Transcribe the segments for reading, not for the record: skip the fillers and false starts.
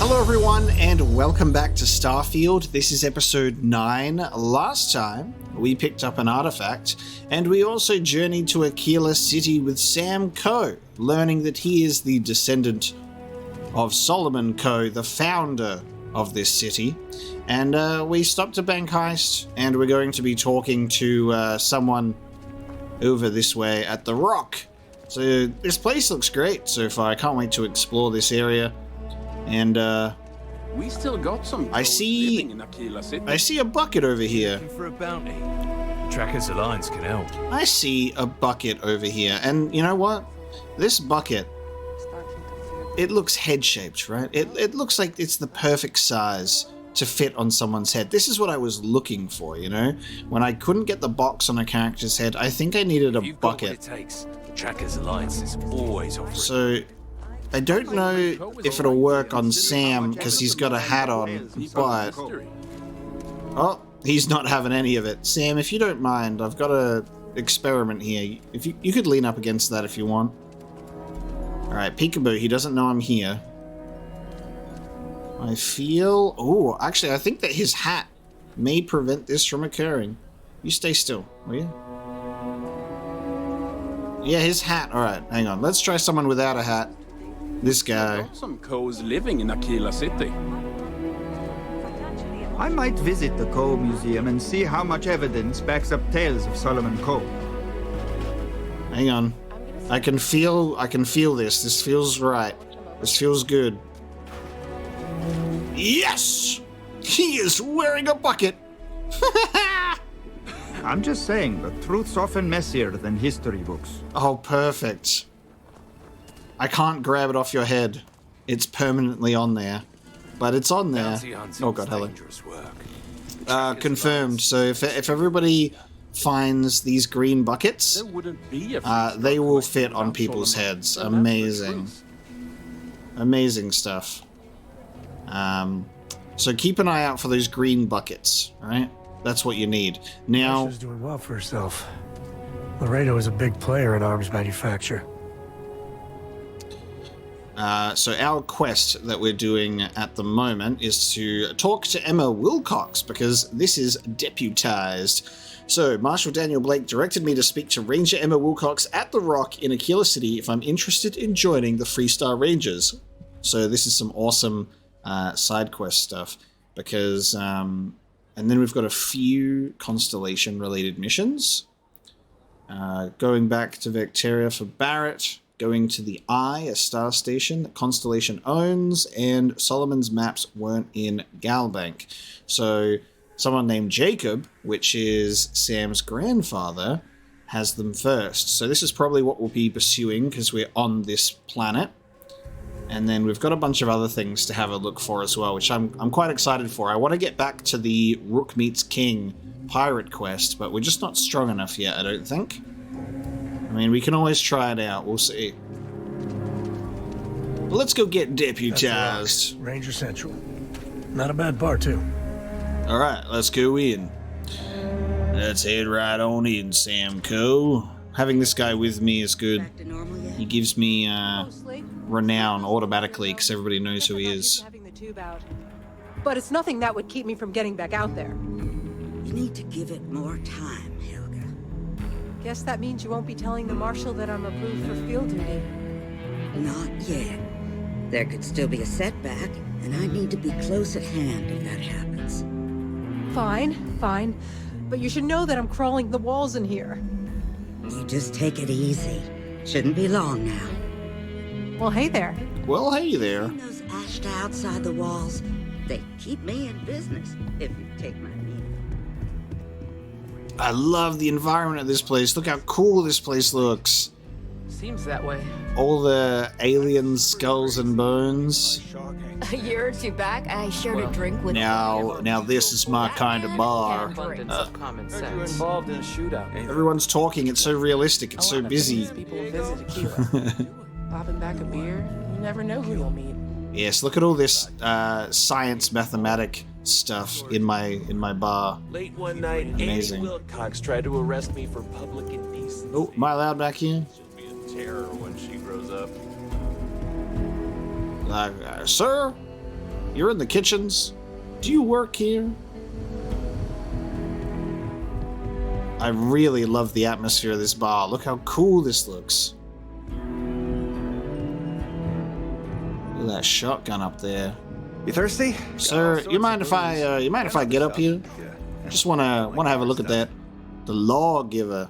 Hello everyone and welcome back to Starfield. This is episode 9. Last time we picked up an artifact and we also journeyed to Akila city with Sam Coe, learning that he is the descendant of Solomon Coe, the founder of this city. And we stopped a bank heist and we're going to be talking to someone over this way at the Rook. So this place looks great so far. I can't wait to explore this area. And we still got some. I see a bucket over here. For a bounty. Trackers Alliance can help. I see a bucket over here, and you know what? This bucket, it looks head-shaped, right? It looks like it's the perfect size to fit on someone's head. This is what I was looking for, you know? When I couldn't get the box on a character's head, I think I needed a bucket. Got what it takes. Trackers Alliance is always offering. So I don't know if it'll work on Sam because he's got a hat on, but oh, he's not having any of it. Sam, if you don't mind, I've got a experiment here. If you could lean up against that if you want. All right, peekaboo. He doesn't know I'm here. I feel. Oh, actually, I think that his hat may prevent this from occurring. You stay still, will you? Yeah, his hat. All right, hang on. Let's try someone without a hat. This guy. Some Coes living in Akila city. I might visit the Coe Museum and see how much evidence backs up tales of Solomon Coe. Hang on. I can feel this. This feels right. This feels good. Yes! He is wearing a bucket. I'm just saying, the truth's often messier than history books. Oh, perfect. I can't grab it off your head. It's permanently on there. But it's on there. Oh god, hello. Confirmed. So if everybody finds these green buckets, they will fit on people's heads. Amazing. Amazing stuff. So keep an eye out for those green buckets, right? That's what you need. Now... She's doing well for herself. Laredo is a big player in arms manufacture. So our quest that we're doing at the moment is to talk to Emma Wilcox, because this is deputized. So Marshal Daniel Blake directed me to speak to Ranger Emma Wilcox at the Rock in Akila City if I'm interested in joining the Freestar Rangers. So this is some awesome side quest stuff, because and then we've got a few Constellation related missions. Going back to Vecteria for Barrett. Going to the Eye, a star station that Constellation owns, and Solomon's maps weren't in Galbank. So someone named Jacob, which is Sam's grandfather, has them first. So this is probably what we'll be pursuing because we're on this planet. And then we've got a bunch of other things to have a look for as well, which I'm quite excited for. I want to get back to the Rook meets King pirate quest, but we're just not strong enough yet, I don't think. I mean, we can always try it out. We'll see. Well, let's go get deputized. Ranger Central. Not a bad bar, too. All right, let's go in. Let's head right on in, Sam Coe. Having this guy with me is good. He gives me renown automatically because everybody knows who he is. But it's nothing that would keep me from getting back out there. You need to give it more time, Helga. Guess that means you won't be telling the Marshal that I'm approved for field duty. Not yet. There could still be a setback, and I need to be close at hand if that happens. Fine. But you should know that I'm crawling the walls in here. You just take it easy. Shouldn't be long now. Well, hey there. Well, hey there. Those ashed outside the walls, they keep me in business, if you take my meaning. I love the environment of this place. Look how cool this place looks. Seems that way. All the alien skulls and bones. A year or two back, I shared a drink with. Now this is my kind of bar. Abundance of common sense. Involved in a shootout. Everyone's talking. It's so realistic. It's so busy. People visit Akila. Popping back a beer. You never know who you'll meet. Yes, look at all this science mathematic stuff in my bar. Late one night, Amazing. Amy Wilcox tried to arrest me for public indecency. Oh, am I allowed back here? She'll be in terror when she grows up. Sir? you're in the kitchens. Do you work here? I really love the atmosphere of this bar. Look how cool this looks. Look at that shotgun up there. You thirsty? Sir, you mind if I get up here? Just wanna have a look at that. The lawgiver.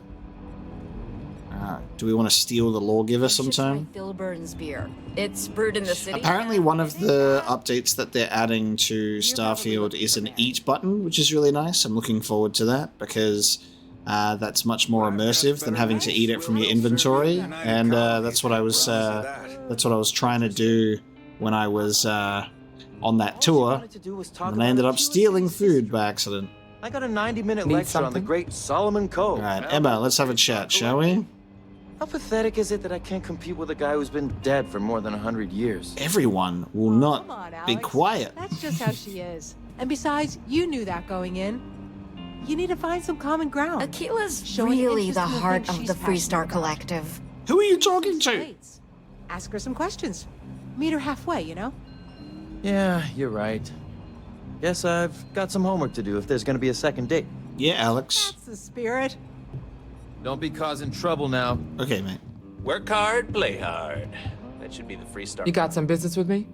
Do we want to steal the lawgiver sometime? Phil Burns beer. It's brewed in the city. Apparently one of the updates that they're adding to Starfield is an eat button, which is really nice. I'm looking forward to that because that's much more immersive than having to eat it from your inventory. And that's what I was trying to do when I was on that tour, and I ended up stealing food by accident. I got a 90-minute lecture on the great Solomon Cove. All right, Emma, let's have a chat, shall we? How pathetic is it that I can't compete with a guy who's been dead for more than 100 years? Everyone will not be quiet. That's just how she is. And besides, you knew that going in. You need to find some common ground. Akila's really the heart of the Freestar Collective. Who are you talking to? Ask her some questions. Meet her halfway, you know? Yeah, you're right. Guess I've got some homework to do if there's gonna be a second date. Yeah, Alex. That's the spirit. Don't be causing trouble now. Okay, mate. Work hard, play hard. That should be the Freestar. You got some business with me?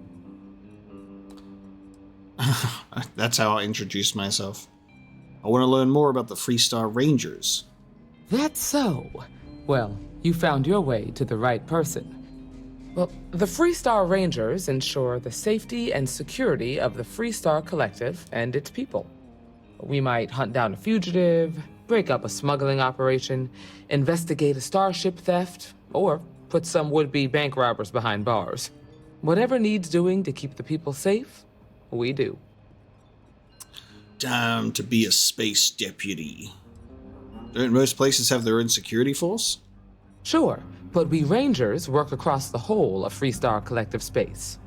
That's how I introduce myself. I want to learn more about the Freestar Rangers. That's so. Well, you found your way to the right person. Well, the Freestar Rangers ensure the safety and security of the Freestar Collective and its people. We might hunt down a fugitive, break up a smuggling operation, investigate a starship theft, or put some would-be bank robbers behind bars. Whatever needs doing to keep the people safe, we do. Time to be a space deputy. Don't most places have their own security force? Sure, but we Rangers work across the whole of Freestar Collective space.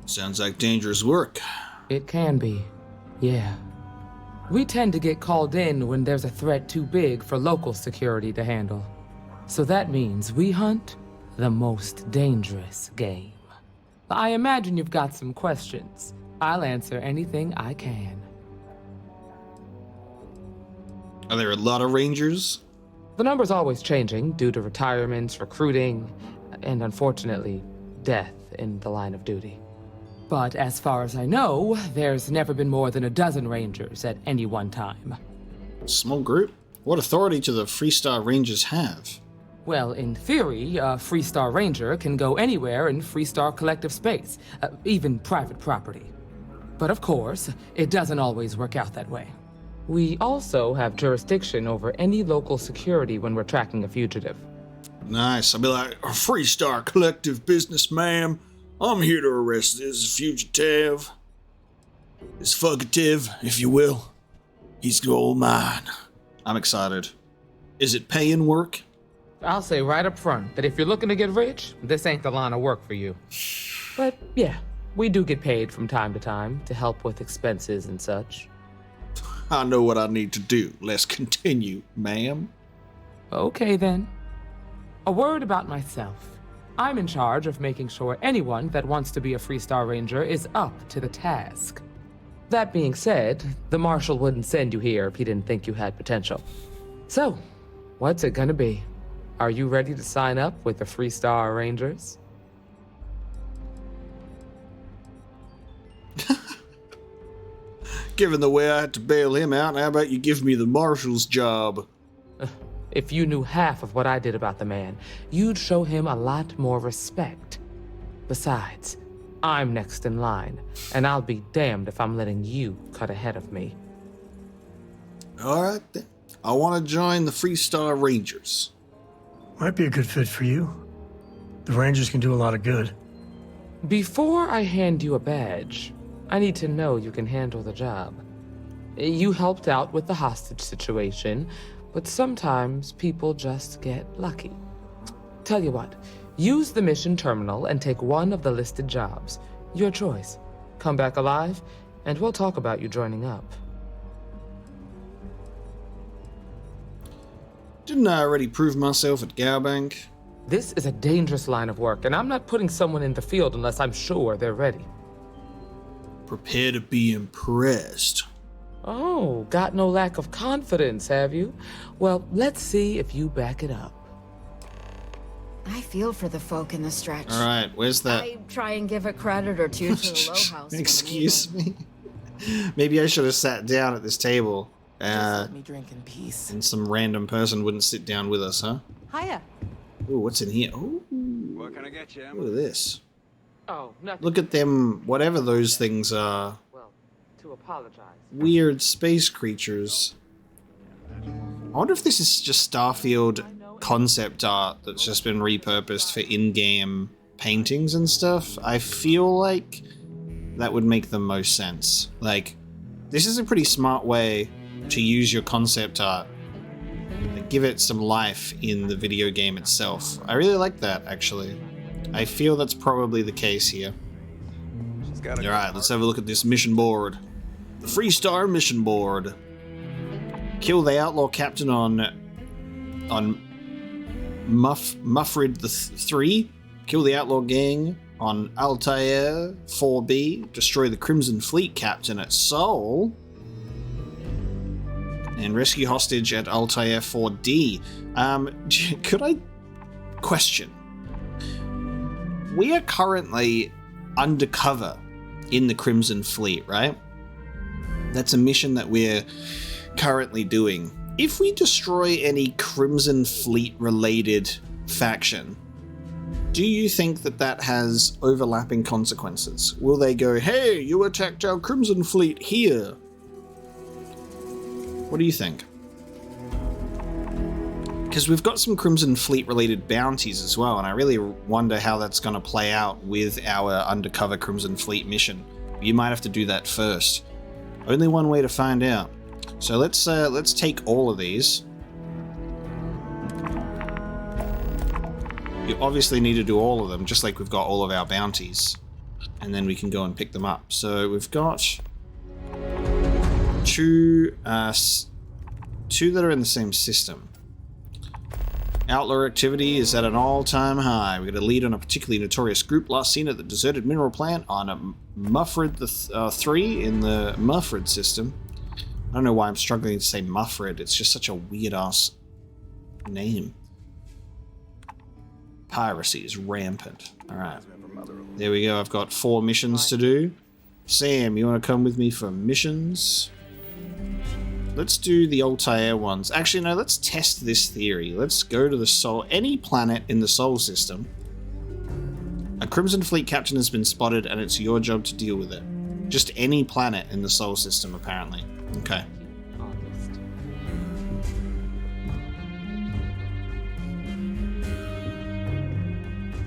Sounds like dangerous work. It can be, yeah. We tend to get called in when there's a threat too big for local security to handle. So that means we hunt the most dangerous game. I imagine you've got some questions. I'll answer anything I can. Are there a lot of Rangers? The number's always changing due to retirements, recruiting, and unfortunately, death in the line of duty. But as far as I know, there's never been more than a dozen Rangers at any one time. Small group? What authority do the Freestar Rangers have? Well, in theory, a Freestar Ranger can go anywhere in Freestar Collective space, even private property. But of course, it doesn't always work out that way. We also have jurisdiction over any local security when we're tracking a fugitive. Nice. I'll be like, a Freestar Collective business, ma'am. I'm here to arrest this fugitive. This fugitive, if you will. He's all mine. I'm excited. Is it paying work? I'll say right up front that if you're looking to get rich, this ain't the line of work for you. But yeah, we do get paid from time to time to help with expenses and such. I know what I need to do. Let's continue, ma'am. Okay then. A word about myself. I'm in charge of making sure anyone that wants to be a Freestar Ranger is up to the task. That being said, the Marshal wouldn't send you here if he didn't think you had potential. So, what's it gonna be? Are you ready to sign up with the Freestar Rangers? Given the way I had to bail him out, how about you give me the Marshal's job? If you knew half of what I did about the man, you'd show him a lot more respect. Besides, I'm next in line, and I'll be damned if I'm letting you cut ahead of me. All right, then. I want to join the Freestar Rangers. Might be a good fit for you. The Rangers can do a lot of good. Before I hand you a badge, I need to know you can handle the job. You helped out with the hostage situation, but sometimes people just get lucky. Tell you what, use the mission terminal and take one of the listed jobs. Your choice. Come back alive, and we'll talk about you joining up. Didn't I already prove myself at Gowbank? This is a dangerous line of work, and I'm not putting someone in the field unless I'm sure they're ready. Prepare to be impressed. Oh, got no lack of confidence, have you? Well, let's see if you back it up. I feel for the folk in the stretch. All right, where's that? I try and give a credit or two to the low house. Excuse me. Maybe I should have sat down at this table. Let me drink in peace. And some random person wouldn't sit down with us, huh? Hiya. Ooh, what's in here? Ooh, What can I get you? look at this. Oh, nothing. Look at them, whatever those things are. Well, to apologize. Weird space creatures. I wonder if this is just Starfield concept art that's just been repurposed for in-game paintings and stuff. I feel like that would make the most sense. Like, this is a pretty smart way to use your concept art. Like, give it some life in the video game itself. I really like that, actually. I feel that's probably the case here. Alright, let's have a look at this mission board. The Freestar mission board. Kill the outlaw captain on Muffrid the 3. Kill the outlaw gang on Altair 4B. Destroy the Crimson Fleet captain at Seoul. And rescue hostage at Altair 4D. Could I question? We are currently undercover in the Crimson Fleet, right? That's a mission that we're currently doing. If we destroy any Crimson Fleet related faction, do you think that that has overlapping consequences? Will they go, hey, you attacked our Crimson Fleet here? What do you think? Because we've got some Crimson Fleet related bounties as well, and I really wonder how that's going to play out with our undercover Crimson Fleet mission. You might have to do that first. Only one way to find out. So let's take all of these. You obviously need to do all of them, just like we've got all of our bounties. And then we can go and pick them up. So we've got two that are in the same system. Outlaw activity is at an all-time high. We got a lead on a particularly notorious group last seen at the deserted mineral plant on a Muffrid 3 in the Muffrid system. I don't know why I'm struggling to say Muffrid. It's just such a weird-ass name. Piracy is rampant. Alright. There we go. I've got 4 missions to do. Sam, you want to come with me for missions? Let's do the Altair ones. Actually, no, let's test this theory. Let's go to the Sol... Any planet in the Sol system. A Crimson Fleet captain has been spotted, and it's your job to deal with it. Just any planet in the Sol system, apparently. Okay.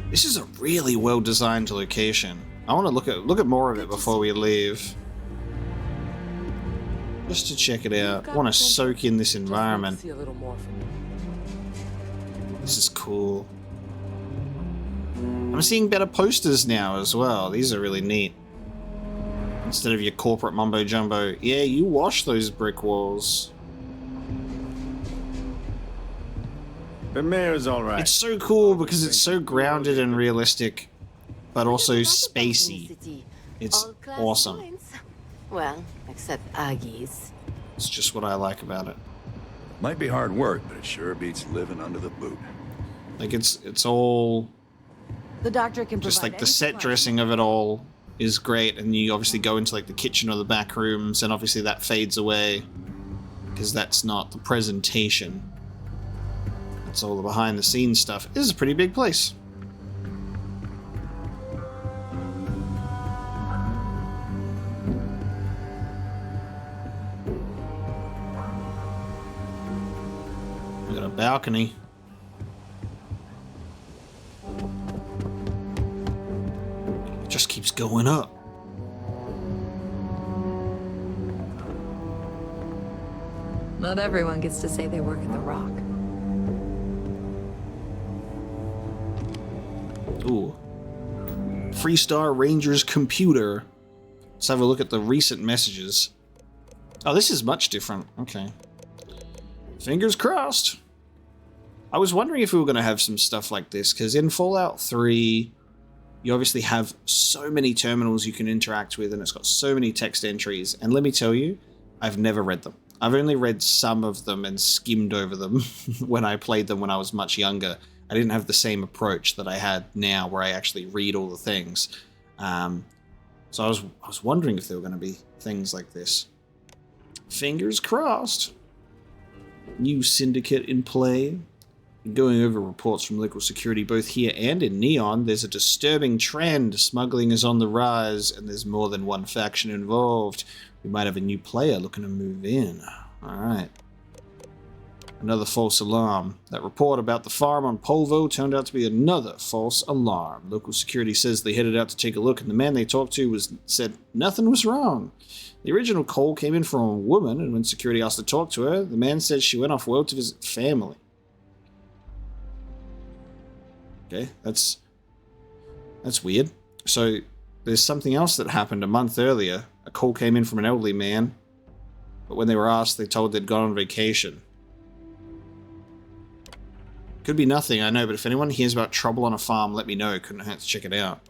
This is a really well-designed location. I want to look at more of it before we leave. Just to check it out. I want to soak in this environment. This is cool. I'm seeing better posters now as well. These are really neat. Instead of your corporate mumbo-jumbo. Yeah, you wash those brick walls. The mayor's alright. It's so cool because it's so grounded and realistic, but also spacey. It's awesome. Well, except Aggie's. It's just what I like about it. Might be hard work, but it sure beats living under the boot. Like it's all The doctor can just provide like the set dressing of it all is great, and you obviously go into like the kitchen or the back rooms, and obviously that fades away because that's not the presentation. That's all the behind the scenes stuff. This is a pretty big place. We got a balcony. It just keeps going up. Not everyone gets to say they work at the Rock. Ooh. Freestar Ranger's computer. Let's have a look at the recent messages. Oh, this is much different. Okay. Fingers crossed. I was wondering if we were going to have some stuff like this, because in Fallout 3, you obviously have so many terminals you can interact with, and it's got so many text entries. And let me tell you, I've never read them. I've only read some of them and skimmed over them when I played them when I was much younger. I didn't have the same approach that I had now, where I actually read all the things. So I was wondering if there were going to be things like this. Fingers crossed. New syndicate in play. Going over reports from local security both here and in Neon, there's a disturbing trend. Smuggling is on the rise, and there's more than one faction involved. We might have a new player looking to move in. Alright. Another false alarm. That report about the farm on Polvo turned out to be another false alarm. Local security says they headed out to take a look, and the man they talked to said nothing was wrong. The original call came in from a woman, and when security asked to talk to her, the man said she went off-world to visit family. Okay, that's weird. So there's something else that happened a month earlier. A call came in from an elderly man, but when they were asked, they told they'd gone on vacation. Could be nothing, I know, but if anyone hears about trouble on a farm, let me know. Couldn't hurt to check it out.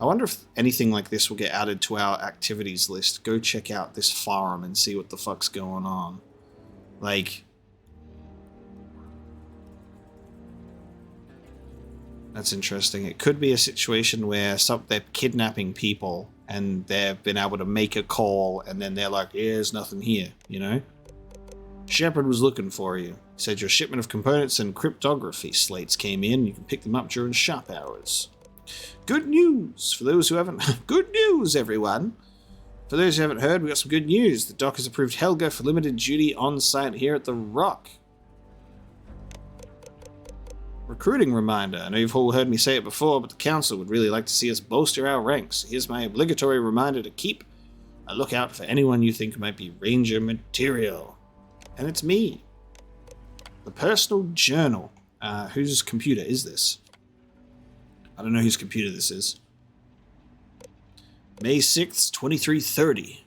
I wonder if anything like this will get added to our activities list. Go check out this farm and see what the fuck's going on. Like... That's interesting. It could be a situation where they're kidnapping people and they've been able to make a call and then they're like, yeah, there's nothing here, you know? Shepard was looking for you. He said your shipment of components and cryptography slates came in. You can pick them up during shop hours. Good news for those who haven't... Good news, everyone! For those who haven't heard, we got some good news. The doc has approved Helga for limited duty on site here at the Rock. Recruiting reminder. I know you've all heard me say it before, but the Council would really like to see us bolster our ranks. Here's my obligatory reminder to keep a lookout for anyone you think might be Ranger material. And it's me. The personal journal. Whose computer is this? I don't know whose computer this is. May 6th, 2330.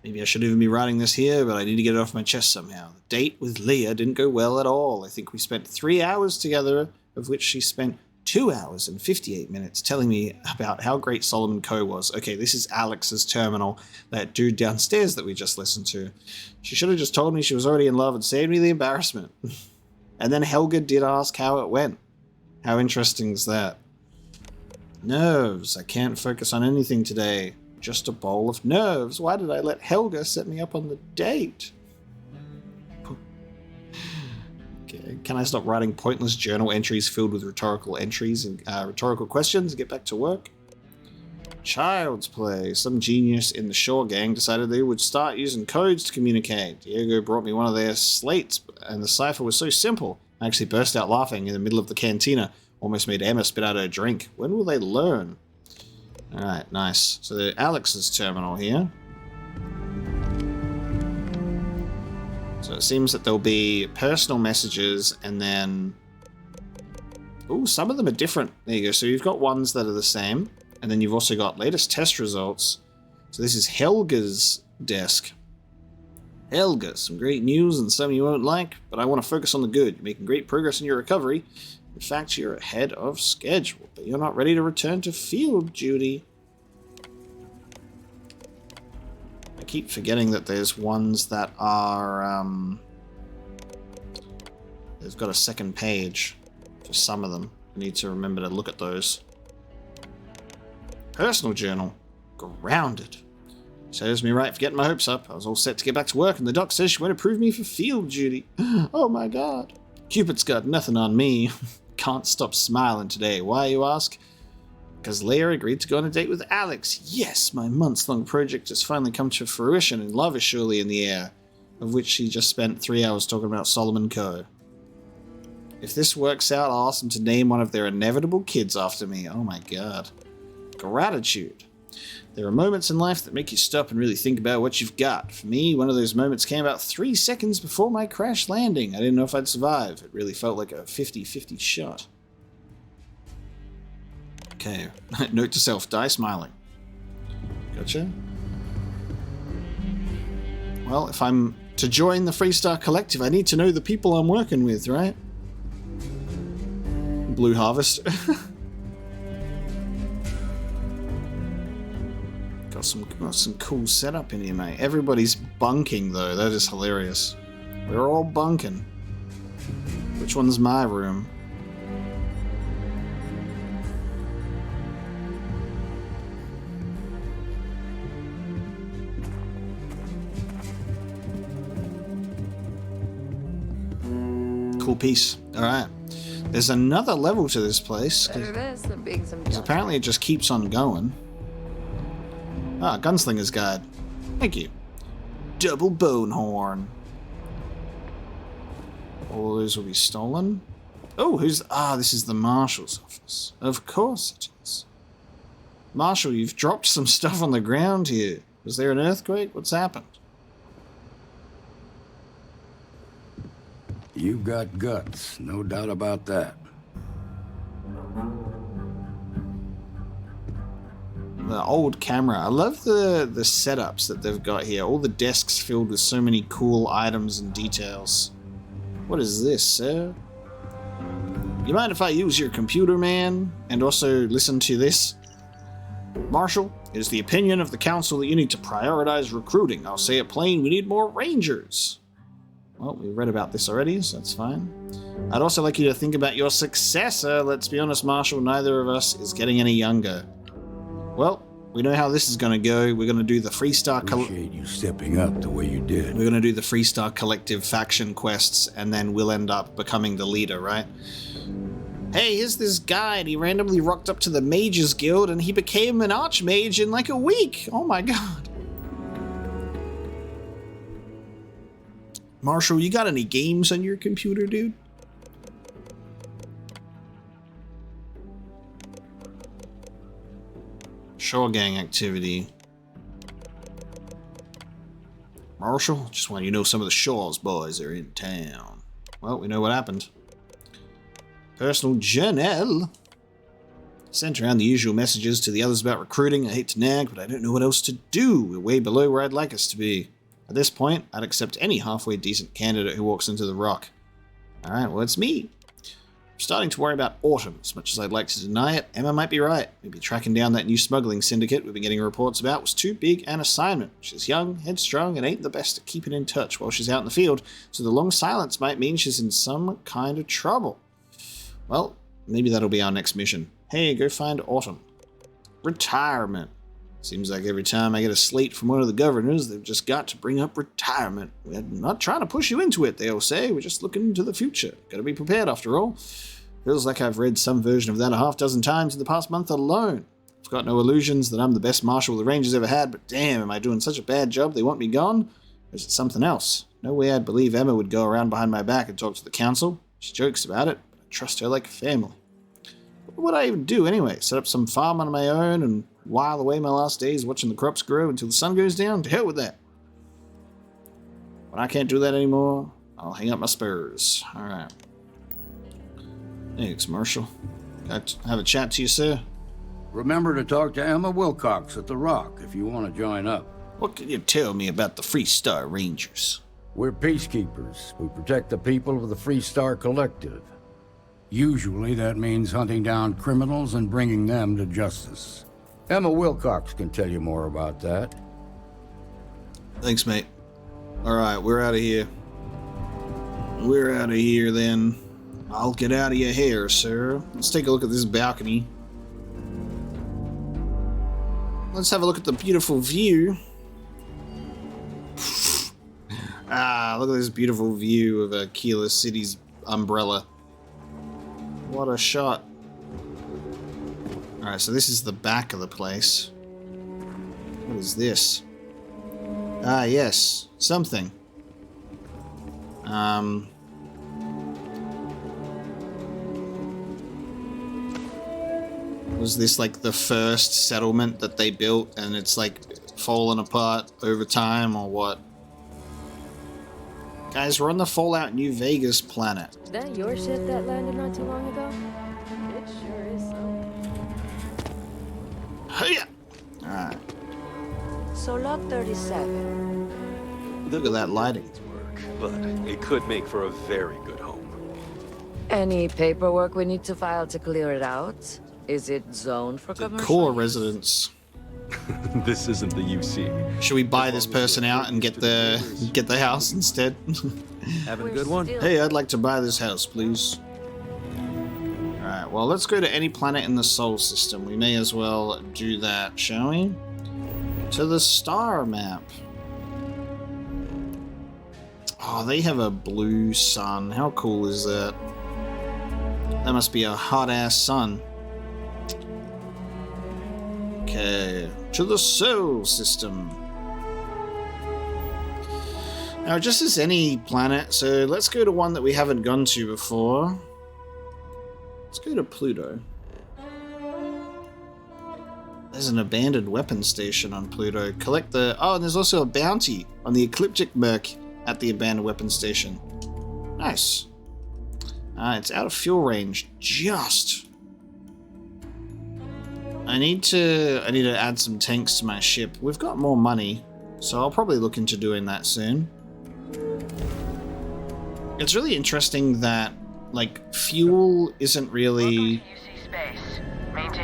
Maybe I should even be writing this here, but I need to get it off my chest somehow. The date with Leah didn't go well at all. I think we spent 3 hours together, of which she spent 2 hours and 58 minutes telling me about how great Solomon Coe was. Okay, this is Alex's terminal, that dude downstairs that we just listened to. She should have just told me she was already in love and saved me the embarrassment. And then Helga did ask how it went. How interesting is that? Nerves. I can't focus on anything today. Just a bowl of nerves. Why did I let Helga set me up on the date? Okay, can I stop writing pointless journal entries filled with rhetorical entries and rhetorical questions and get back to work? Child's play. Some genius in the Shore gang decided they would start using codes to communicate. Diego brought me one of their slates, and the cipher was so simple. I actually burst out laughing in the middle of the cantina. Almost made Emma spit out her drink. When will they learn? Alright, nice. So Alex's terminal here. So it seems that there'll be personal messages and then... Ooh, some of them are different. There you go. So you've got ones that are the same. And then you've also got latest test results. So this is Helga's desk. Helga, some great news and some you won't like, but I want to focus on the good. You're making great progress in your recovery. In fact, you're ahead of schedule, but you're not ready to return to field duty. I keep forgetting that there's ones that are, they've got a second page for some of them. I need to remember to look at those. Personal journal. Grounded. Serves me right for getting my hopes up. I was all set to get back to work, and the doc says she won't approve me for field duty. Oh my god. Cupid's got nothing on me. Can't stop smiling today. Why, you ask? Because Leia agreed to go on a date with Alex. Yes, my months-long project has finally come to fruition, and love is surely in the air, of which she just spent 3 hours talking about Solomon Coe. If this works out, I'll ask them to name one of their inevitable kids after me. Oh my god. Gratitude. There are moments in life that make you stop and really think about what you've got. For me, one of those moments came about 3 seconds before my crash landing. I didn't know if I'd survive. It really felt like a 50-50 shot. Okay. Note to self, die smiling. Gotcha. Well, if I'm To join the Freestar Collective, I need to know the people I'm working with, right? Blue Harvest. got some cool setup in here, mate. Everybody's bunking, though. That is hilarious. We're all bunking. Which one's my room? Cool piece. Alright. There's another level to this place. Better this than being some Because apparently it just keeps on going. Ah, Gunslinger's Guide. Thank you. Double bone horn. All those will be stolen. Oh, who's... Ah, this is the Marshal's office. Of course it is. Marshal, you've dropped some stuff on the ground here. Was there an earthquake? What's happened? You've got guts, no doubt about that. The old camera. I love the setups that they've got here. All the desks filled with so many cool items and details. What is this, sir? You mind if I use your computer, man? And also listen to this? Marshal, it is the opinion of the council that you need to prioritize recruiting. I'll say it plain, we need more rangers. Well, we read about this already, so that's fine. I'd also like you to think about your successor. Let's be honest, Marshal, neither of us is getting any younger. Well, we know how this is going to go. We're going to do the Freestar... Appreciate you stepping up the way you did. We're going to do the Freestar Collective faction quests, and then we'll end up becoming the leader, right? Hey, here's this guy, and he randomly rocked up to the Mages Guild, and he became an Archmage in like a week. Oh my god. Marshall, you got any games on your computer, dude? Shore gang activity. Marshall, just want you to know some of the Shaw's boys are in town. Well, we know what happened. Personal journal. Sent around the usual messages to the others about recruiting. I hate to nag, but I don't know what else to do. We're way below where I'd like us to be. At this point, I'd accept any halfway decent candidate who walks into the rock. Alright, well, it's me. I'm starting to worry about Autumn. As much as I'd like to deny it, Emma might be right. Maybe tracking down that new smuggling syndicate we've been getting reports about was too big an assignment. She's young, headstrong, and ain't the best at keeping in touch while she's out in the field, so the long silence might mean she's in some kind of trouble. Well, maybe that'll be our next mission. Hey, go find Autumn. Retirement. Seems like every time I get a slate from one of the governors, they've just got to bring up retirement. We're not trying to push you into it, they all say. We're just looking to the future. Gotta be prepared, after all. Feels like I've read some version of that a half dozen times in the past month alone. I've got no illusions that I'm the best marshal the Rangers ever had, but damn, am I doing such a bad job they want me gone? Or is it something else? No way I'd believe Emma would go around behind my back and talk to the council. She jokes about it, but I trust her like family. What would I even do anyway? Set up some farm on my own and while away my last days watching the crops grow until the sun goes down? To hell with that. When I can't do that anymore, I'll hang up my spurs. Alright. Thanks, Marshal. Got to have a chat to you, sir? Remember to talk to Emma Wilcox at the Rock if you want to join up. What can you tell me about the Freestar Rangers? We're peacekeepers. We protect the people of the Freestar Collective. Usually that means hunting down criminals and bringing them to justice. Emma Wilcox can tell you more about that. Thanks, mate. Alright, we're out of here. We're out of here, then. I'll get out of your hair, sir. Let's take a look at this balcony. Let's have a look at the beautiful view. Ah, look at this beautiful view of Akila City's umbrella. What a shot. Alright, so this is the back of the place. What is this? Ah, yes. Something. Was this like the first settlement that they built and it's like fallen apart over time or what? Guys, we're on the Fallout New Vegas planet. Is that your ship that landed not too long ago? It sure is so. Hiya! Alright. So lot 37. Look at that lighting. but it could make for a very good home. Any paperwork we need to file to clear it out? Is it zoned for commercial? Core residence. This isn't the UC. Should we buy this person out and get the house instead? Having a good one? Hey, I'd like to buy this house, please. Alright, well, let's go to any planet in the Sol system. We may as well do that, shall we? To the star map. Oh, they have a blue sun. How cool is that? That must be a hot-ass sun. Okay, to the Sol system. Now, just as any planet, so let's go to one that we haven't gone to before. Let's go to Pluto. There's an abandoned weapon station on Pluto. Collect the... Oh, and there's also a bounty on the Ecliptic Merc at the abandoned weapon station. Nice. It's out of fuel range. Just. I need to add some tanks to my ship. We've got more money, so I'll probably look into doing that soon. It's really interesting that, like, fuel isn't really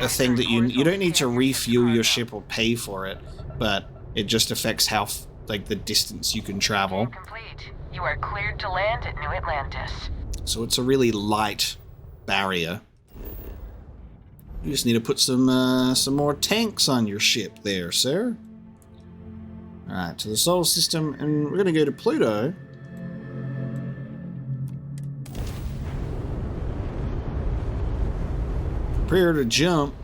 a thing that you don't need to refuel your ship or pay for it, but it just affects how like the distance you can travel. You are cleared to land at New Atlantis. So it's a really light barrier. You just need to put some more tanks on your ship there, sir. Alright, to the Sol system, and we're gonna go to Pluto. Prepare to jump.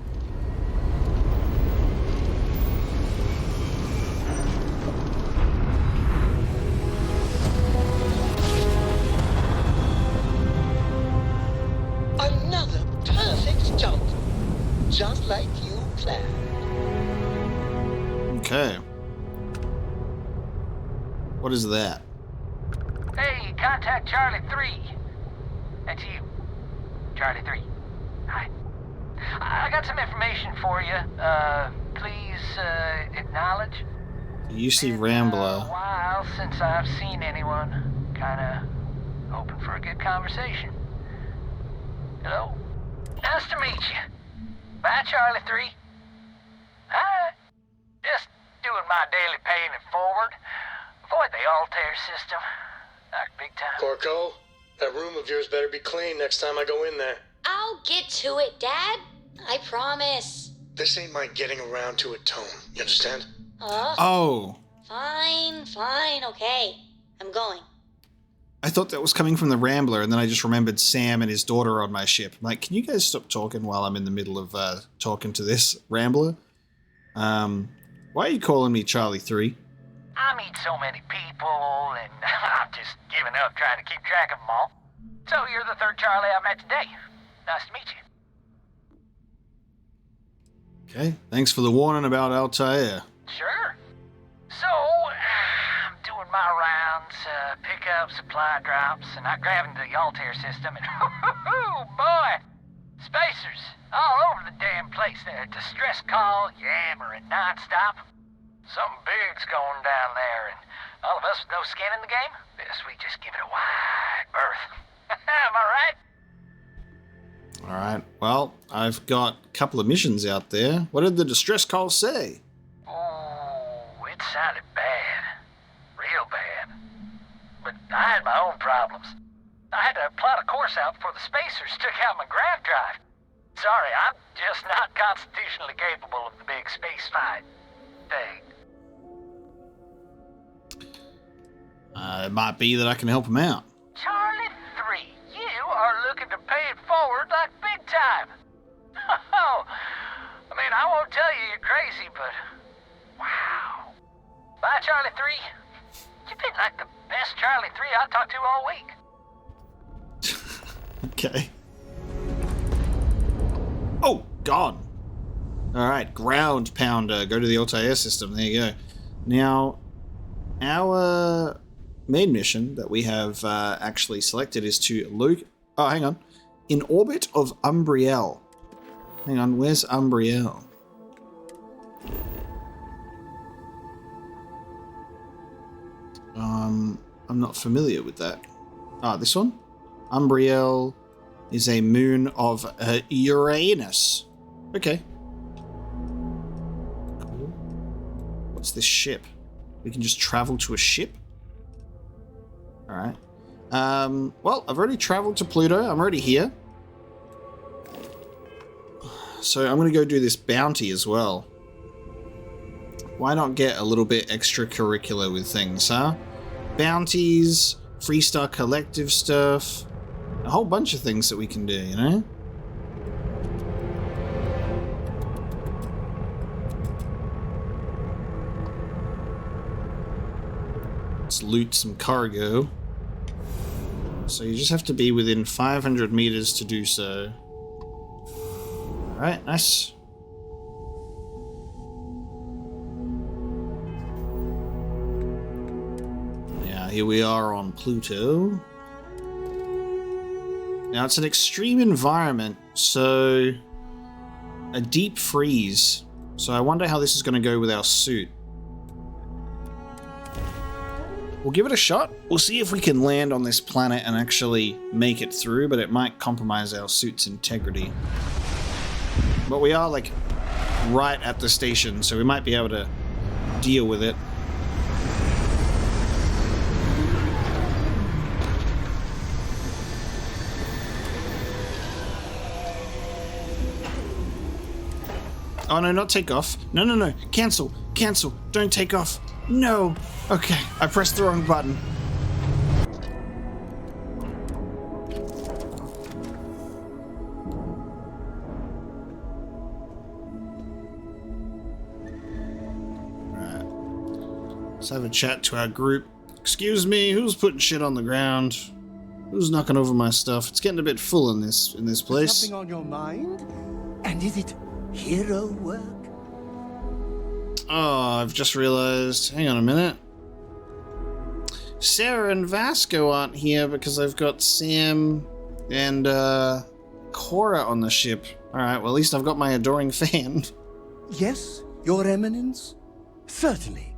Another perfect jump. Just like you planned. Okay. What is that? Hey, contact Charlie 3. That's you. Charlie 3. Hi. I got some information for you. Please, acknowledge. You see Rambler. A while since I've seen anyone. Kinda hoping for a good conversation. Hello? Nice to meet you. Bye, Charlie 3. Hi. Just doing my daily paying it forward. Avoid the Altair system. Like big time. Corco, that room of yours better be clean next time I go in there. I'll get to it, Dad. I promise. This ain't my getting around to it tone. You understand? Oh. Fine, okay. I'm going. I thought that was coming from the Rambler, and then I just remembered Sam and his daughter on my ship. I'm like, can you guys stop talking while I'm in the middle of talking to this Rambler? Why are you calling me Charlie 3? I meet so many people, and I'm just giving up trying to keep track of them all. So you're the third Charlie I met today. Nice to meet you. Okay, thanks for the warning about Altair. Sure. So, I'm doing my rounds, pick up supply drops, and I grab into the Altair system, and oh boy, spacers all over the damn place. They're distress call, yammering nonstop. Something big's going down there, and all of us with no skin in the game, best we just give it a wide berth. Am I right? Alright, well, I've got a couple of missions out there. What did the distress call say? Oh, it sounded bad. Real bad. But I had my own problems. I had to plot a course out before the spacers took out my grav drive. Sorry, I'm just not constitutionally capable of the big space fight thing. It might be that I can help him out. Charlie 3, you are looking to pay it forward like big time. Oh, I mean, I won't tell you you're crazy, but wow. Bye, Charlie 3. You've been like the best Charlie 3 I've talked to all week. Okay. Oh, gone. Alright, ground pounder. Go to the Altair system. There you go. Now, our main mission that we have actually selected is to Luke. Oh, hang on. In orbit of Umbriel. Hang on, where's Umbriel? I'm not familiar with that. Ah, this one? Umbriel is a moon of Uranus. Okay. Cool. What's this ship? We can just travel to a ship? Alright. Well, I've already traveled to Pluto. I'm already here. So I'm going to go do this bounty as well. Why not get a little bit extracurricular with things, huh? Bounties, Freestar Collective stuff, a whole bunch of things that we can do, you know? Let's loot some cargo. So you just have to be within 500 meters to do so. Alright, nice. Yeah, here we are on Pluto. Now it's an extreme environment, so a deep freeze. So I wonder how this is going to go with our suit. We'll give it a shot. We'll see if we can land on this planet and actually make it through, but it might compromise our suit's integrity. But we are, like, right at the station, so we might be able to deal with it. Oh, no, not take off. No, no, no. Cancel. Cancel. Don't take off. No. Okay, I pressed the wrong button. Let's have a chat to our group. Excuse me, who's putting shit on the ground? Who's knocking over my stuff? It's getting a bit full in this place. Something on your mind? And is it hero work? Oh, I've just realized. Hang on a minute. Sarah and Vasco aren't here because I've got Sam and Cora on the ship. Alright, well at least I've got my adoring fan. Yes, Your Eminence? Certainly.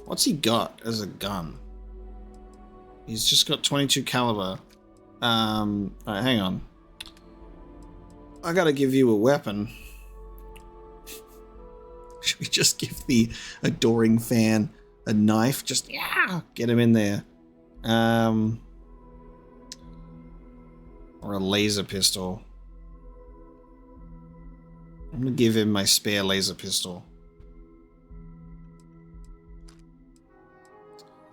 What's he got as a gun? He's just got 22 caliber. Alright, hang on. I gotta give you a weapon. Should we just give the adoring fan a knife? Just, yeah, get him in there. Or a laser pistol. I'm gonna give him my spare laser pistol.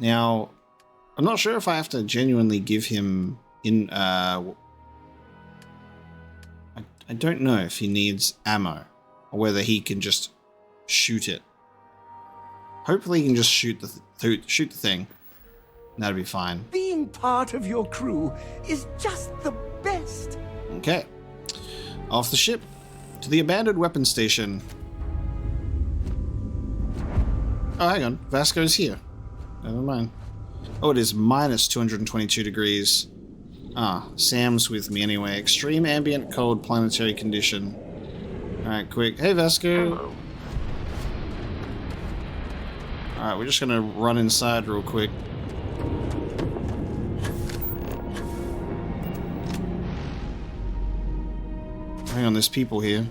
Now, I'm not sure if I have to genuinely give him in, I don't know if he needs ammo, or whether he can just shoot it. Hopefully he can just shoot the thing. That'll be fine. Being part of your crew is just the best. Okay. Off the ship to the abandoned weapon station. Oh, hang on. Vasco's here. Never mind. Oh, it is minus 222 degrees. Ah, Sam's with me anyway. Extreme ambient cold planetary condition. Alright, quick. Hey, Vasco. Hello. Alright, we're just gonna run inside real quick. Hang on, there's people here.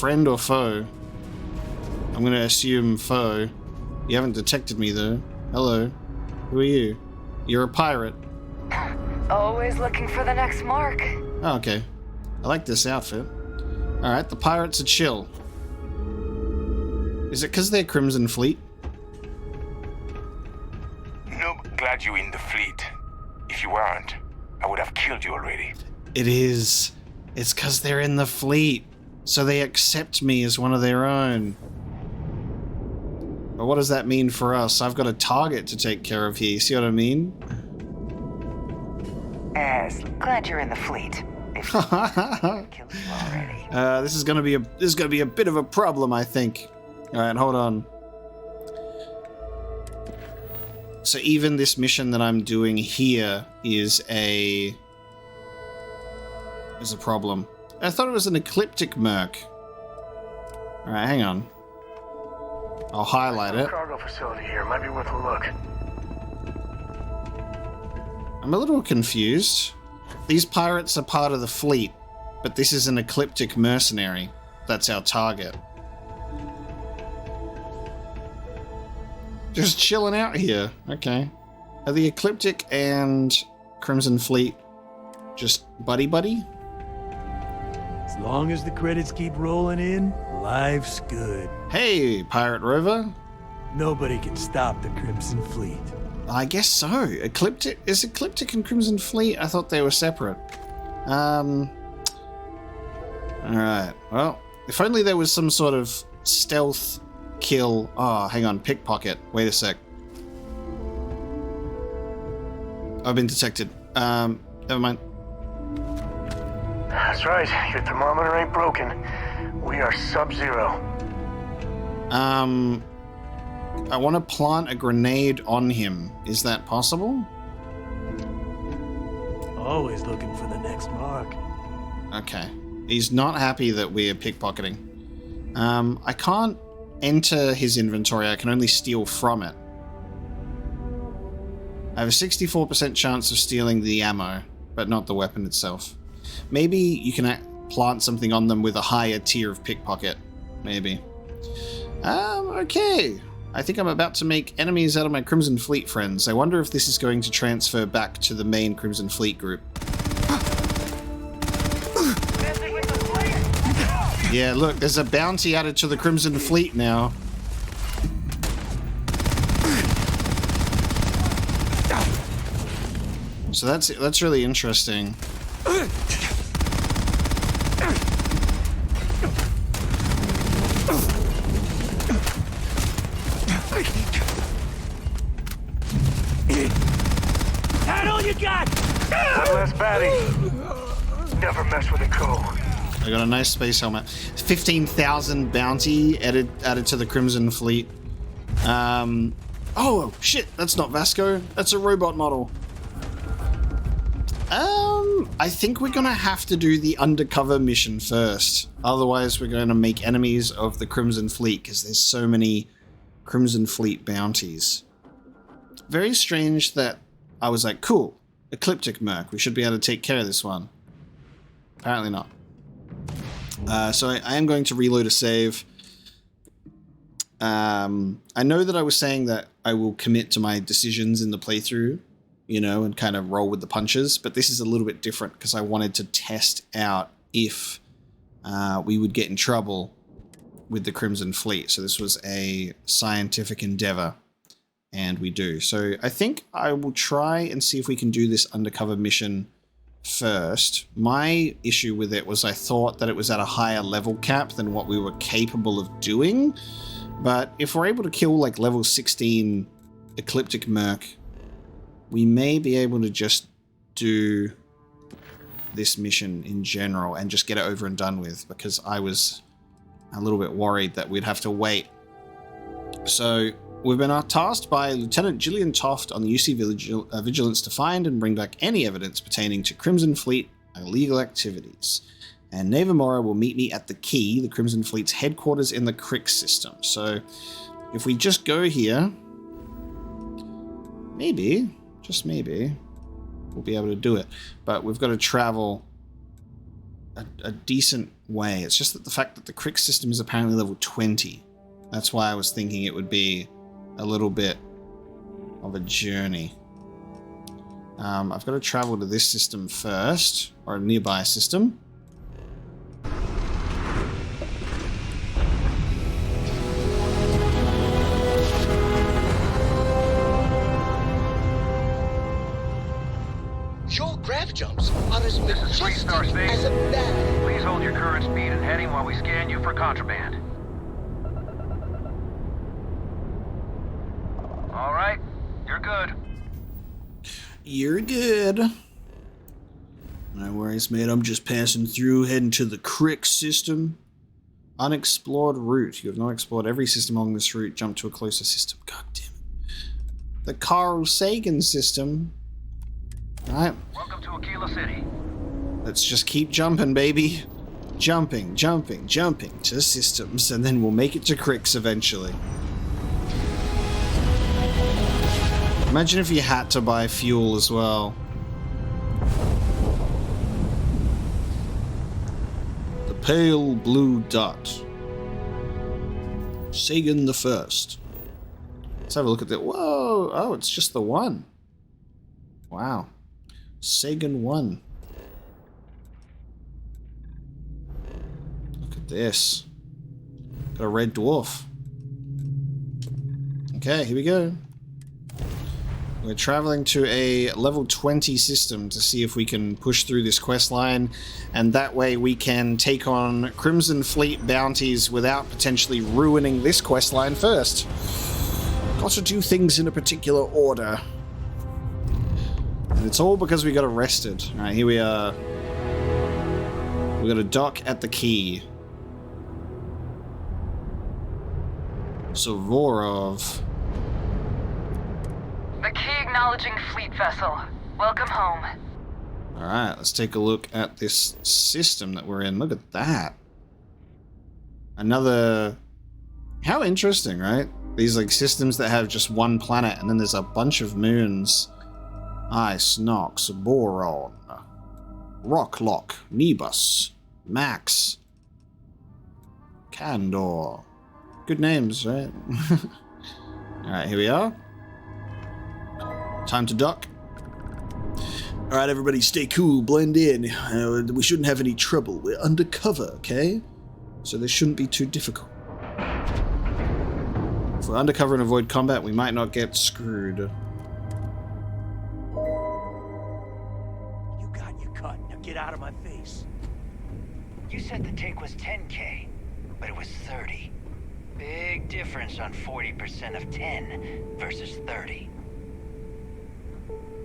Friend or foe? I'm gonna assume foe. You haven't detected me, though. Hello. Who are you? You're a pirate. Always looking for the next mark. Oh, okay. I like this outfit. Alright, the pirates are chill. Is it because they're Crimson Fleet? No, glad you're in the fleet. If you weren't, I would have killed you already. It is. It's because they're in the fleet. So they accept me as one of their own. But what does that mean for us? I've got a target to take care of here. See what I mean? Yes, glad you're in the fleet. If you killed you already. This is gonna be a bit of a problem, I think. All right, hold on. So even this mission that I'm doing here is a problem. I thought it was an ecliptic merc. All right, hang on. I'll highlight it. Cargo cargo facility here. Might be worth a look. I'm a little confused. These pirates are part of the fleet, but this is an ecliptic mercenary. That's our target. Just chilling out here. Okay. Are the ecliptic and Crimson Fleet just buddy-buddy? As long as the credits keep rolling in, life's good. Hey, Pirate Rover. Nobody can stop the Crimson Fleet. I guess so. Ecliptic and Crimson Fleet? I thought they were separate. Alright. Well, if only there was some sort of stealth kill. Oh, hang on. Pickpocket. Wait a sec. I've been detected. Never mind. That's right. Your thermometer ain't broken. We are sub-zero. I want to plant a grenade on him. Is that possible? Always looking for the next mark. Okay. He's not happy that we're pickpocketing. I can't enter his inventory. I can only steal from it. I have a 64% chance of stealing the ammo, but not the weapon itself. Maybe you can plant something on them with a higher tier of pickpocket. Maybe. Okay. I think I'm about to make enemies out of my Crimson Fleet friends. I wonder if this is going to transfer back to the main Crimson Fleet group. Yeah, look, there's a bounty added to the Crimson Fleet now. So that's really interesting. That all you got? One less baddie. Never mess with a co. I got a nice space helmet. 15,000 bounty added to the Crimson Fleet. Oh shit, that's not Vasco. That's a robot model. I think we're gonna have to do the undercover mission first. Otherwise, we're going to make enemies of the Crimson Fleet because there's so many Crimson Fleet bounties. Very strange that I was like, cool, Ecliptic Merc. We should be able to take care of this one. Apparently not. So I am going to reload a save. I know that I was saying that I will commit to my decisions in the playthrough, you know, and kind of roll with the punches, but this is a little bit different because I wanted to test out if we would get in trouble with the Crimson Fleet. So this was a scientific endeavor, and we do. So I think I will try and see if we can do this undercover mission first. My issue with it was I thought that it was at a higher level cap than what we were capable of doing, but if we're able to kill like level 16 Ecliptic Merc, we may be able to just do this mission in general and just get it over and done with, because I was a little bit worried that we'd have to wait. So we've been tasked by Lieutenant Gillian Toft on the UC Vigilance to find and bring back any evidence pertaining to Crimson Fleet illegal activities. And Navarmora will meet me at the Key, the Crimson Fleet's headquarters in the Crick system. So if we just go here, maybe, just maybe, we'll be able to do it. But we've got to travel a decent way. It's just that the fact that the Crick system is apparently level 20. That's why I was thinking it would be a little bit of a journey. I've got to travel to this system first, or a nearby system. Your grav jumps are as majestic Freestar Space. as a bat. Please hold your current speed and heading while we scan you for contraband. All right, you're good. You're good. No worries, mate. I'm just passing through, heading to the Crick system. Unexplored route. You have not explored every system along this route. Jump to a closer system. God damn it. The Carl Sagan system. Alright. Welcome to Akila City. Let's just keep jumping, baby. Jumping to systems, and then we'll make it to Cricks eventually. Imagine if you had to buy fuel as well. The pale blue dot. Sagan the First. Let's have a look at that. Whoa! Oh, it's just the one. Wow. Sagan 1. Look at this. Got a red dwarf. Okay, here we go. We're traveling to a level 20 system to see if we can push through this quest line, and that way we can take on Crimson Fleet bounties without potentially ruining this quest line first. Got to do things in a particular order. And it's all because we got arrested. Alright, here we are. We got a dock at the quay. Savorov. The key acknowledging fleet vessel. Welcome home. Alright, let's take a look at this system that we're in. Look at that. Another... How interesting, right? These like systems that have just one planet and then there's a bunch of moons. Ice, Nox, Boron, Rocklock, Nebus, Max, Candor. Good names, right? Alright, here we are. Time to dock. Alright, everybody, stay cool, blend in. We shouldn't have any trouble. We're undercover, okay? So this shouldn't be too difficult. If we're undercover and avoid combat, we might not get screwed. You got your cut. Now get out of my face. You said the take was 10K, but it was 30. Big difference on 40% of 10 versus 30.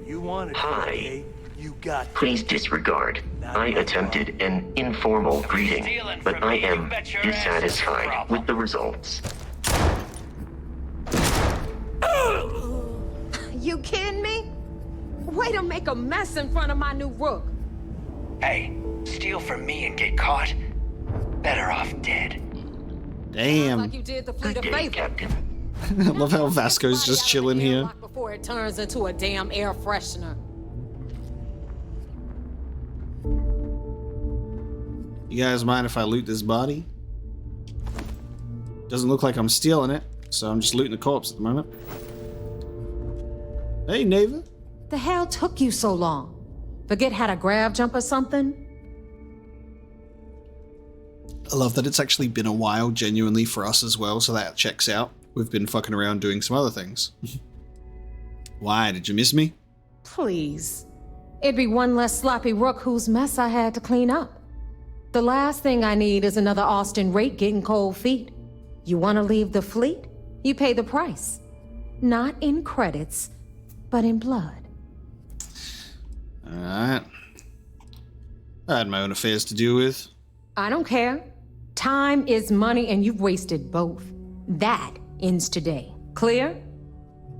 You wanted Hi. 10K, you got. Please disregard. I attempted an informal greeting, but I am dissatisfied with the results. You kidding me? Way to make a mess in front of my new Rook. Hey, steal from me and get caught. Better off dead. Damn. Like you did the fleet a favor. I love how Vasco's just chilling here. Before it turns into a damn air freshener. You guys mind if I loot this body? Doesn't look like I'm stealing it, so I'm just looting the corpse at the moment. Hey, Neva. The hell took you so long? Forget how to grab jump or something? I love that it's actually been a while, genuinely, for us as well, so that checks out. We've been fucking around doing some other things. Why, did you miss me? Please. It'd be one less sloppy Rook whose mess I had to clean up. The last thing I need is another Austin Rake getting cold feet. You want to leave the fleet? You pay the price. Not in credits, but in blood. Alright. I had my own affairs to deal with. I don't care. Time is money and you've wasted both. That ends today. Clear?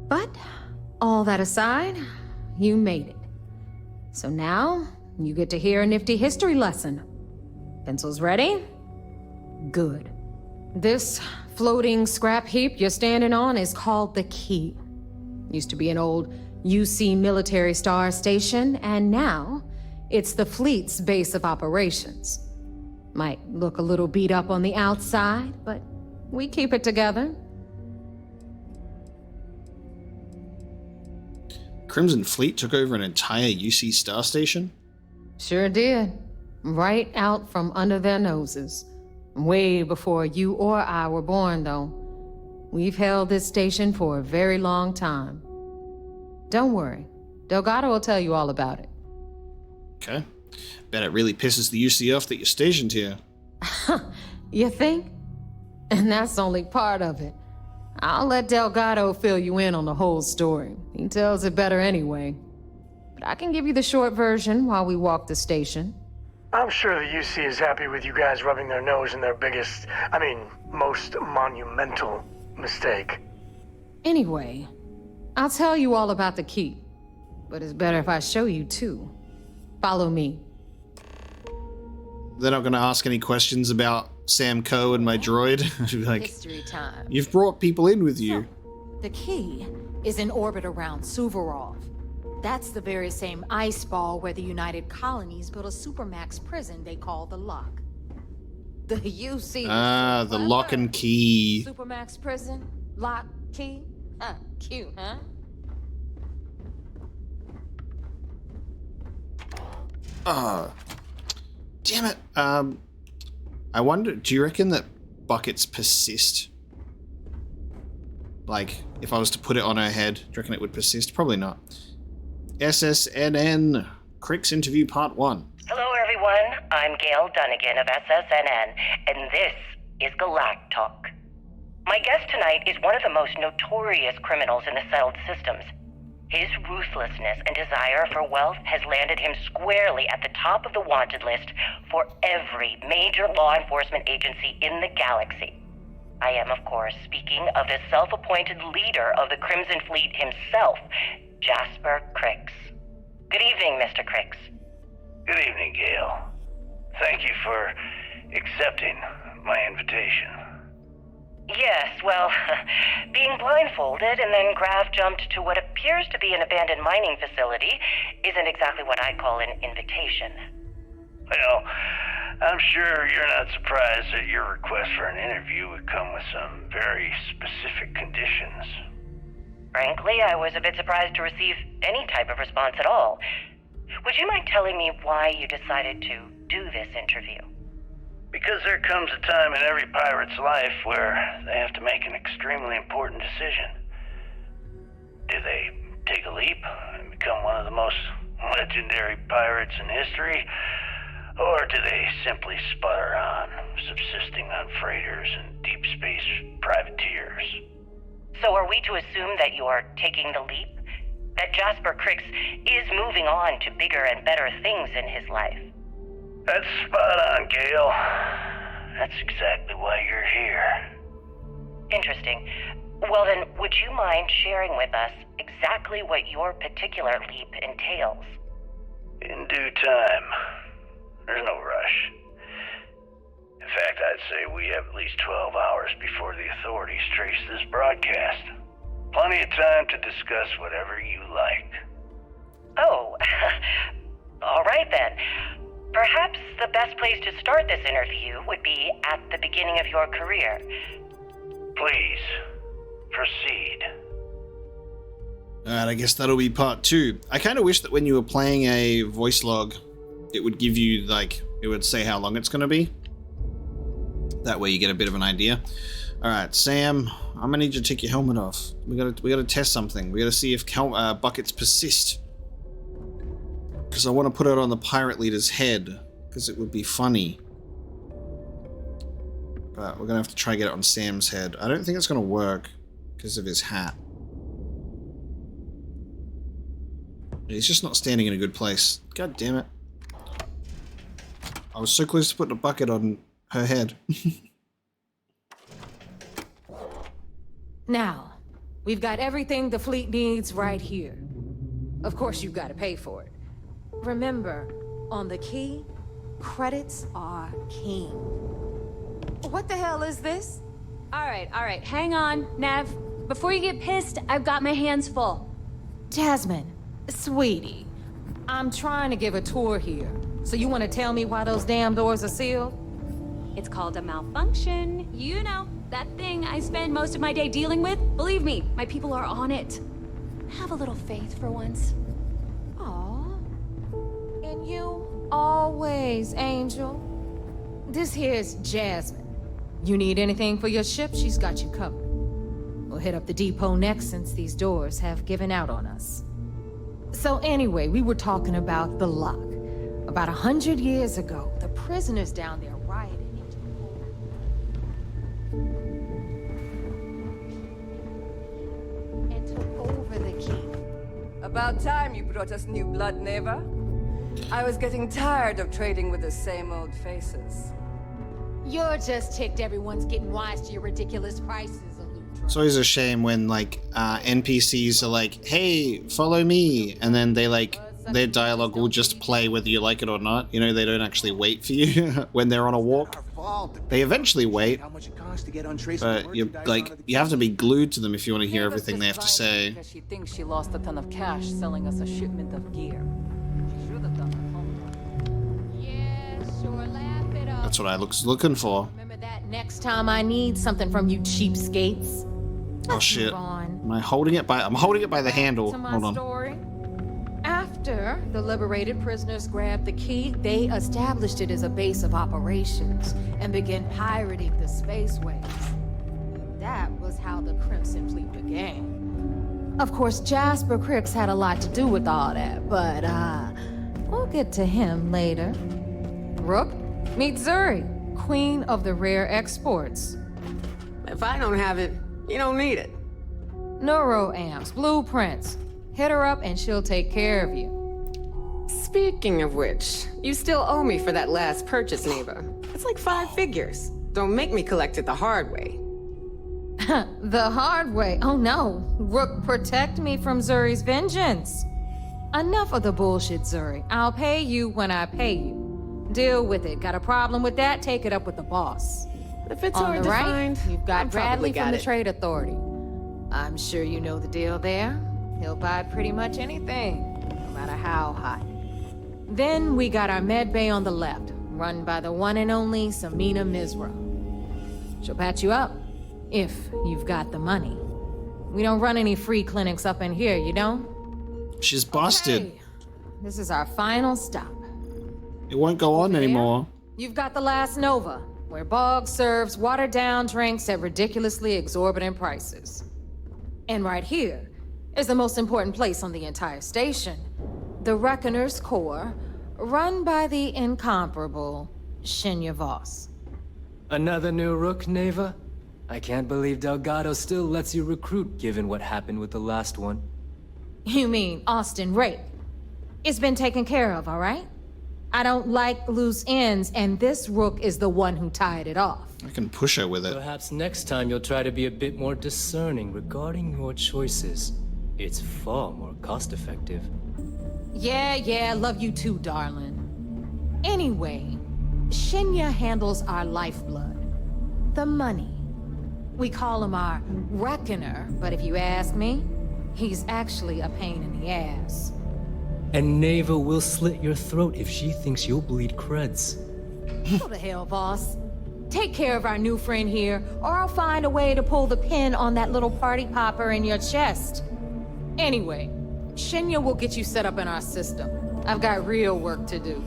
But, all that aside, you made it. So now, you get to hear a nifty history lesson. Pencils ready? Good. This floating scrap heap you're standing on is called the Key. Used to be an old UC military star station, and now it's the fleet's base of operations. Might look a little beat up on the outside, but we keep it together. Crimson Fleet took over an entire UC star station? Sure did. Right out from under their noses. Way before you or I were born, though. We've held this station for a very long time. Don't worry. Delgado will tell you all about it. Okay. Bet it really pisses the UC off that you're stationed here. You think? And that's only part of it. I'll let Delgado fill you in on the whole story. He tells it better anyway. But I can give you the short version while we walk the station. I'm sure the UC is happy with you guys rubbing their nose in their most monumental mistake. Anyway, I'll tell you all about the Key. But it's better if I show you too. Follow me. They're not going to ask any questions about Sam Coe and my droid? Like, History time. you've brought people in with you. The Key is in orbit around Suvorov. That's the very same ice ball where the United Colonies built a supermax prison they call the Lock. The UC. Ah, the Lock and Key. Supermax prison? Lock, key? Huh, cute, huh? Oh, damn it. I wonder, do you reckon that buckets persist? Like, if I was to put it on her head, do you reckon it would persist? Probably not. SSNN, Crick's interview part 1. Hello everyone, I'm Gail Dunnigan of SSNN, and this is Galactalk. My guest tonight is one of the most notorious criminals in the settled systems. His ruthlessness and desire for wealth has landed him squarely at the top of the wanted list for every major law enforcement agency in the galaxy. I am, of course, speaking of the self-appointed leader of the Crimson Fleet himself, Jasper Cricks. Good evening, Mr. Cricks. Good evening, Gail. Thank you for accepting my invitation. Yes, well, being blindfolded and then Grav jumped to what appears to be an abandoned mining facility isn't exactly what I call an invitation. Well, I'm sure you're not surprised that your request for an interview would come with some very specific conditions. Frankly, I was a bit surprised to receive any type of response at all. Would you mind telling me why you decided to do this interview? Because there comes a time in every pirate's life where they have to make an extremely important decision. Do they take a leap and become one of the most legendary pirates in history? Or do they simply sputter on, subsisting on freighters and deep space privateers? So are we to assume that you are taking the leap? That Jasper Cricks is moving on to bigger and better things in his life? That's spot on, Gail. That's exactly why you're here. Interesting. Well then, would you mind sharing with us exactly what your particular leap entails? In due time. There's no rush. In fact, I'd say we have at least 12 hours before the authorities trace this broadcast. Plenty of time to discuss whatever you like. Oh, all right then. Perhaps the best place to start this interview would be at the beginning of your career. Please, proceed. Alright, I guess that'll be part 2. I kind of wish that when you were playing a voice log, it would give you, like, it would say how long it's going to be. That way you get a bit of an idea. Alright, Sam, I'm gonna need you to take your helmet off. We gotta test something. We gotta see if buckets persist. Because I want to put it on the pirate leader's head, because it would be funny. But we're gonna have to try to get it on Sam's head. I don't think it's gonna work because of his hat. He's just not standing in a good place. God damn it. I was so close to putting a bucket on her head. Now, we've got everything the fleet needs right here. Of course, you've got to pay for it. Remember, on the key, credits are king. What the hell is this? All right, hang on, Nav. Before you get pissed, I've got my hands full. Jasmine, sweetie, I'm trying to give a tour here. So you want to tell me why those damn doors are sealed? It's called a malfunction. You know, that thing I spend most of my day dealing with. Believe me, my people are on it. Have a little faith for once. Aw. And you always, Angel. This here's Jasmine. You need anything for your ship, she's got you covered. We'll hit up the depot next since these doors have given out on us. So anyway, we were talking about the Lock. About 100 years ago, the prisoners down there rioted and took over the key. About time you brought us new blood, Neva. I was getting tired of trading with the same old faces. You're just ticked everyone's getting wise to your ridiculous prices, Aludra. It's always a shame when, like, NPCs are like, hey, follow me, and then they, like, their dialogue will just play whether you like it or not. You know, they don't actually wait for you when they're on a walk. They eventually wait, but you have to be glued to them if you want to hear everything they have to say. Because she thinks she lost a ton of cash selling us a shipment of gear. She should have done her homework. Yeah, sure, laugh it up. That's what I was looking for. Remember that next time I need something from you cheapskates. Oh shit. Am I holding it by... I'm holding it by the handle. Hold on. Story. After the liberated prisoners grabbed the key, they established it as a base of operations and began pirating the spaceways. That was how the Crimson Fleet began. Of course, Jasper Cricks had a lot to do with all that, but we'll get to him later. Rook, meet Zuri, queen of the rare exports. If I don't have it, you don't need it. Neuroamps, blueprints. Hit her up and she'll take care of you. Speaking of which, you still owe me for that last purchase, Neva. It's like 5 figures. Don't make me collect it the hard way. The hard way? Oh no. Rook, protect me from Zuri's vengeance. Enough of the bullshit, Zuri. I'll pay you when I pay you. Deal with it. Got a problem with that? Take it up with the boss. If it's On hard the to right, find, you've got Bradley from the it. Trade Authority. I'm sure you know the deal there. He'll buy pretty much anything, no matter how hot. Then we got our med bay on the left, run by the one and only Samina Mizra. She'll patch you up, if you've got the money. We don't run any free clinics up in here, you don't? She's busted. Okay. This is our final stop. It won't go on anymore. You've got the Last Nova, where Bog serves watered-down drinks at ridiculously exorbitant prices. And right here is the most important place on the entire station. The Reckoner's Core, run by the incomparable Shinya Voss. Another new Rook, Neva? I can't believe Delgado still lets you recruit, given what happened with the last one. You mean Austin Rake? It's been taken care of, all right? I don't like loose ends, and this Rook is the one who tied it off. I can push her with it. Perhaps next time you'll try to be a bit more discerning regarding your choices. It's far more cost-effective. Yeah, love you too, darling. Anyway, Shinya handles our lifeblood. The money. We call him our Reckoner, but if you ask me, he's actually a pain in the ass. And Neva will slit your throat if she thinks you'll bleed creds. Go to hell, boss. Take care of our new friend here, or I'll find a way to pull the pin on that little party popper in your chest. Anyway, Shinya will get you set up in our system. I've got real work to do.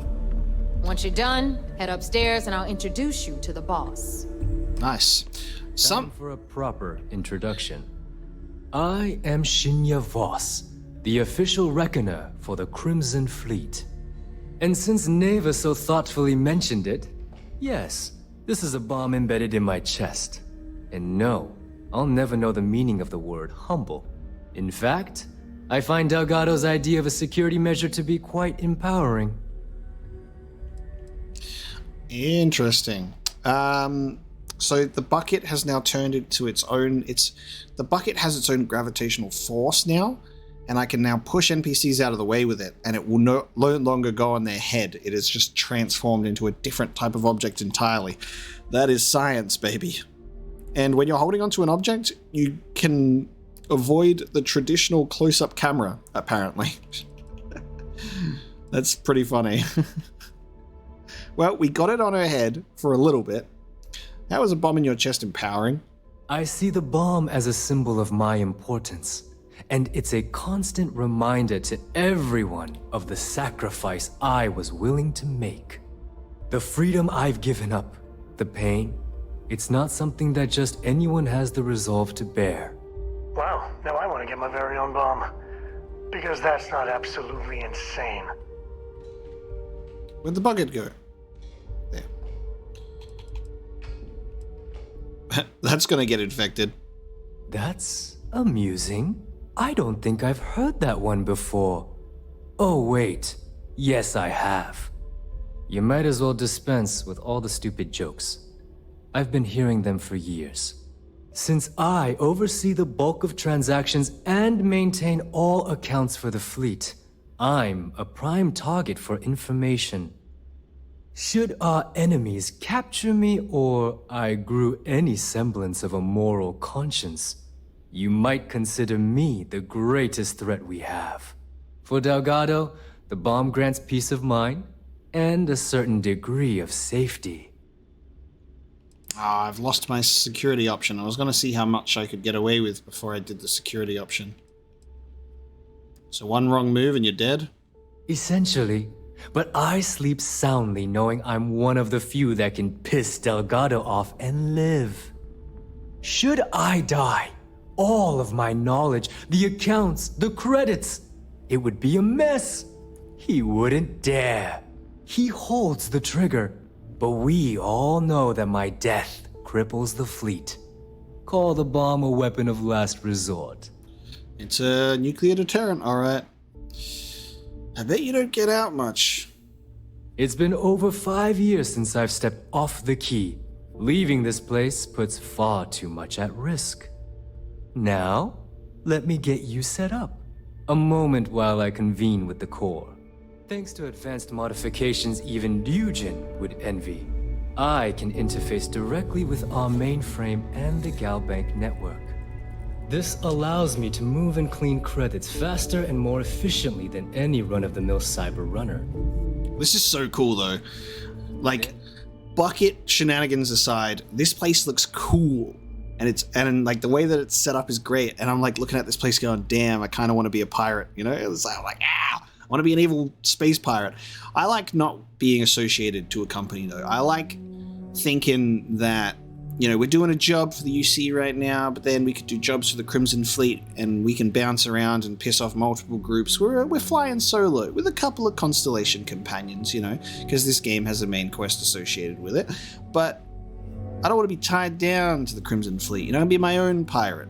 Once you're done, head upstairs and I'll introduce you to the boss. Nice. Time for a proper introduction. I am Shinya Voss, the official reckoner for the Crimson Fleet. And since Neva so thoughtfully mentioned it, yes, this is a bomb embedded in my chest. And no, I'll never know the meaning of the word humble. In fact, I find Delgado's idea of a security measure to be quite empowering. Interesting. So the bucket has now turned into its own... The bucket has its own gravitational force now, and I can now push NPCs out of the way with it, and it will no longer go on their head. It is just transformed into a different type of object entirely. That is science, baby. And when you're holding onto an object, you can avoid the traditional close-up camera, apparently. That's pretty funny. Well, we got it on her head for a little bit. How is a bomb in your chest empowering? I see the bomb as a symbol of my importance, and it's a constant reminder to everyone of the sacrifice I was willing to make. The freedom I've given up, the pain, it's not something that just anyone has the resolve to bear. Wow, now I want to get my very own bomb. Because that's not absolutely insane. Where'd the bucket go? There. That's gonna get infected. That's amusing. I don't think I've heard that one before. Oh wait, yes I have. You might as well dispense with all the stupid jokes. I've been hearing them for years. Since I oversee the bulk of transactions and maintain all accounts for the fleet, I'm a prime target for information. Should our enemies capture me or I grew any semblance of a moral conscience, you might consider me the greatest threat we have. For Delgado, the bomb grants peace of mind and a certain degree of safety. I've lost my security option. I was going to see how much I could get away with before I did the security option. So one wrong move and you're dead? Essentially, but I sleep soundly knowing I'm one of the few that can piss Delgado off and live. Should I die, all of my knowledge, the accounts, the credits, it would be a mess. He wouldn't dare. He holds the trigger, but we all know that my death cripples the fleet. Call the bomb a weapon of last resort. It's a nuclear deterrent, alright. I bet you don't get out much. It's been over 5 years since I've stepped off the key. Leaving this place puts far too much at risk. Now, let me get you set up. A moment while I convene with the core. Thanks to advanced modifications even Dujin would envy, I can interface directly with our mainframe and the Galbank network. This allows me to move and clean credits faster and more efficiently than any run-of-the-mill cyber runner. This is so cool, though. Like, bucket shenanigans aside, this place looks cool. And like the way that it's set up is great. And I'm like looking at this place going, damn, I kind of want to be a pirate. You know, it's like, I want to be an evil space pirate. I like not being associated to a company, though. I like thinking that, you know, we're doing a job for the UC right now, but then we could do jobs for the Crimson Fleet and we can bounce around and piss off multiple groups. We're flying solo with a couple of Constellation companions, you know, because this game has a main quest associated with it. But I don't want to be tied down to the Crimson Fleet. You know, be my own pirate.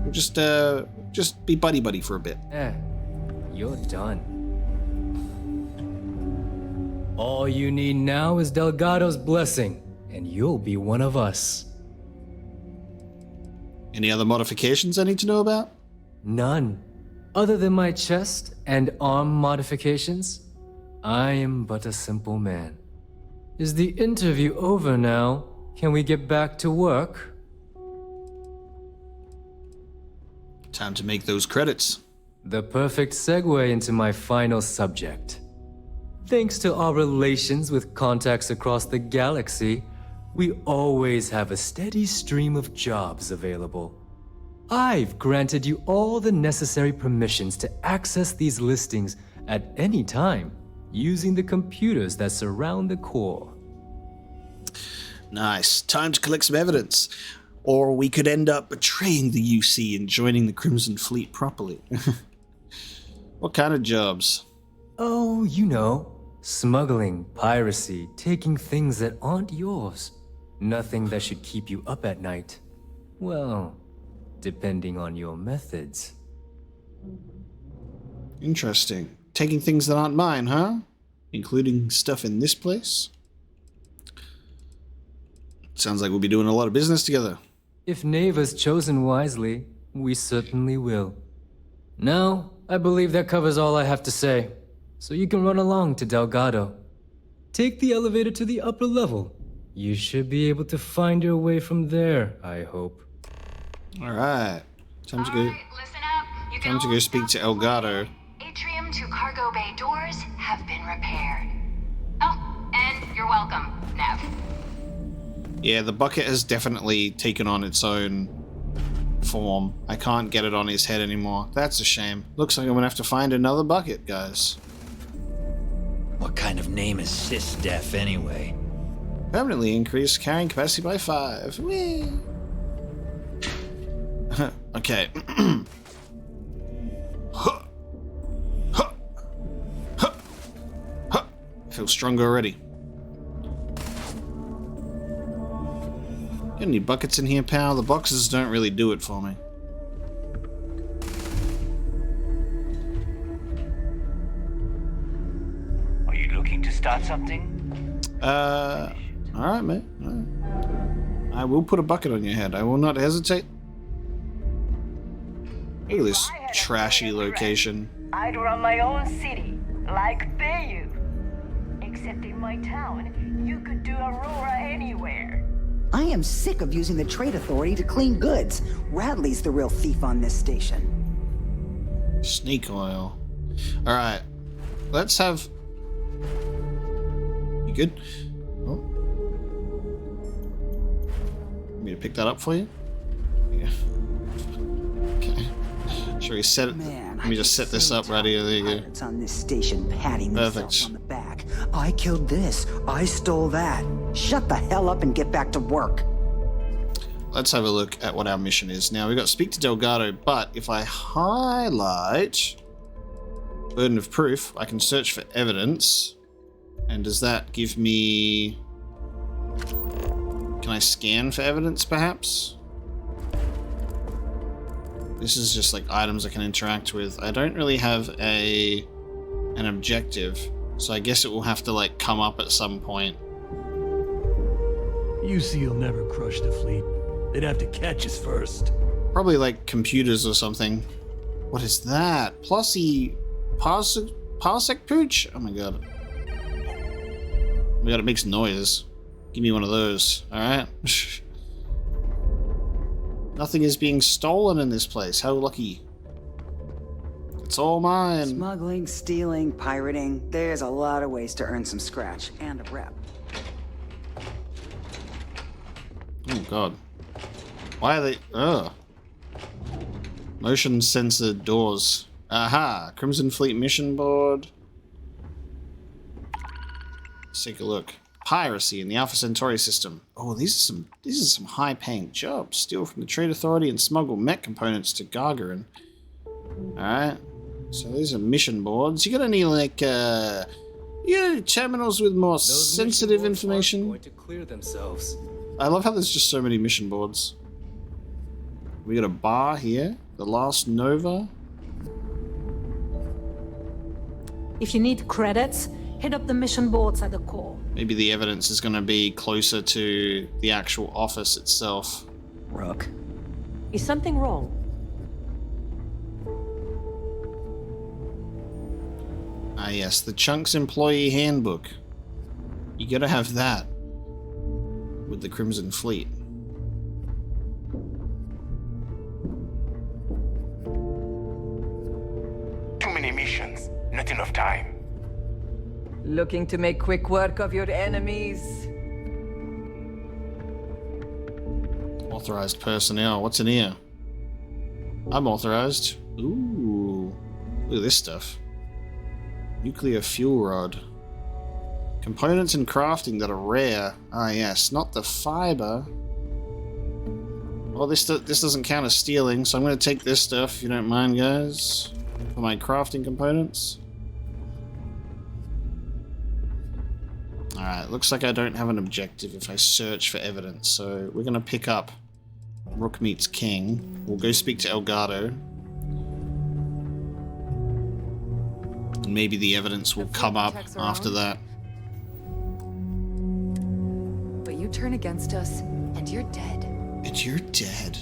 We'll just be buddy-buddy for a bit. You're done. All you need now is Delgado's blessing, and you'll be one of us. Any other modifications I need to know about? None. Other than my chest and arm modifications, I am but a simple man. Is the interview over now? Can we get back to work? Time to make those credits. The perfect segue into my final subject. Thanks to our relations with contacts across the galaxy, we always have a steady stream of jobs available. I've granted you all the necessary permissions to access these listings at any time, using the computers that surround the core. Nice. Time to collect some evidence. Or we could end up betraying the UC and joining the Crimson Fleet properly. What kind of jobs? Oh, you know. Smuggling, piracy, taking things that aren't yours. Nothing that should keep you up at night. Well, depending on your methods. Interesting. Taking things that aren't mine, huh? Including stuff in this place? Sounds like we'll be doing a lot of business together. If Neva's chosen wisely, we certainly will. Now, I believe that covers all I have to say. So you can run along to Delgado. Take the elevator to the upper level. You should be able to find your way from there, I hope. Alright. Time to go. Listen up. You Time to go speak to Elgato. Atrium to cargo bay doors have been repaired. Oh, and you're welcome, Nev. Yeah, the bucket has definitely taken on its own form. I can't get it on his head anymore. That's a shame. Looks like I'm gonna have to find another bucket, guys. What kind of name is Sysdef anyway? Permanently increase carrying capacity by 5. Whee! Okay. I feel stronger already. Got any buckets in here, pal? The boxes don't really do it for me. Are you looking to start something? Alright, mate. All right. I will put a bucket on your head. I will not hesitate. Look at this trashy location. I'd run my own city, like Bayou. Except in my town, you could do Aurora anywhere. I am sick of using the trade authority to clean goods. Radley's the real thief on this station. Snake oil. Alright. Let's have... You good? Oh. Want me to pick that up for you? Yeah. Okay. Should we set it? Man, let me just set this up right here. There you go. It's on this station patting themselves Perfect. on the back. I killed this. I stole that. Shut the hell up and get back to work. Let's have a look at what our mission is. Now, we've got Speak to Delgado, but if I highlight Burden of Proof, I can search for evidence. And does that give me... Can I scan for evidence, perhaps? This is just like items I can interact with. I don't really have an objective, so I guess it will have to like come up at some point. UC will never crush the fleet. They'd have to catch us first. Probably like computers or something. What is that? Plussy parsec pooch? Oh my god. Oh my god, it makes noise. Give me one of those, alright? Nothing is being stolen in this place. How lucky. It's all mine. Smuggling, stealing, pirating. There's a lot of ways to earn some scratch and a rep. Oh god. Why are they... Ugh. Motion sensor doors. Aha! Crimson Fleet mission board. Let's take a look. Piracy in the Alpha Centauri system. Oh, these are some high-paying jobs. Steal from the Trade Authority and smuggle mech components to Gargarin. Alright. So these are mission boards. You got any, like, you got any terminals with more sensitive information? Going to clear themselves. I love how there's just so many mission boards. We got a bar here. The Last Nova. If you need credits, hit up the mission boards at the core. Maybe the evidence is going to be closer to the actual office itself. Rook. Is something wrong? Ah yes, the Chunks Employee Handbook. You gotta have that with the Crimson Fleet. Too many missions, not enough time. Looking to make quick work of your enemies? Authorized personnel. What's in here? I'm authorized. Ooh. Look at this stuff. Nuclear fuel rod. Components and crafting that are rare. Ah yes, not the fiber. Well, this doesn't count as stealing, so I'm going to take this stuff, if you don't mind, guys. For my crafting components. Alright, looks like I don't have an objective if I search for evidence, so we're going to pick up Rook meets King. We'll go speak to Elgato. And maybe the evidence will come up after that. But you turn against us, and you're dead. And you're dead.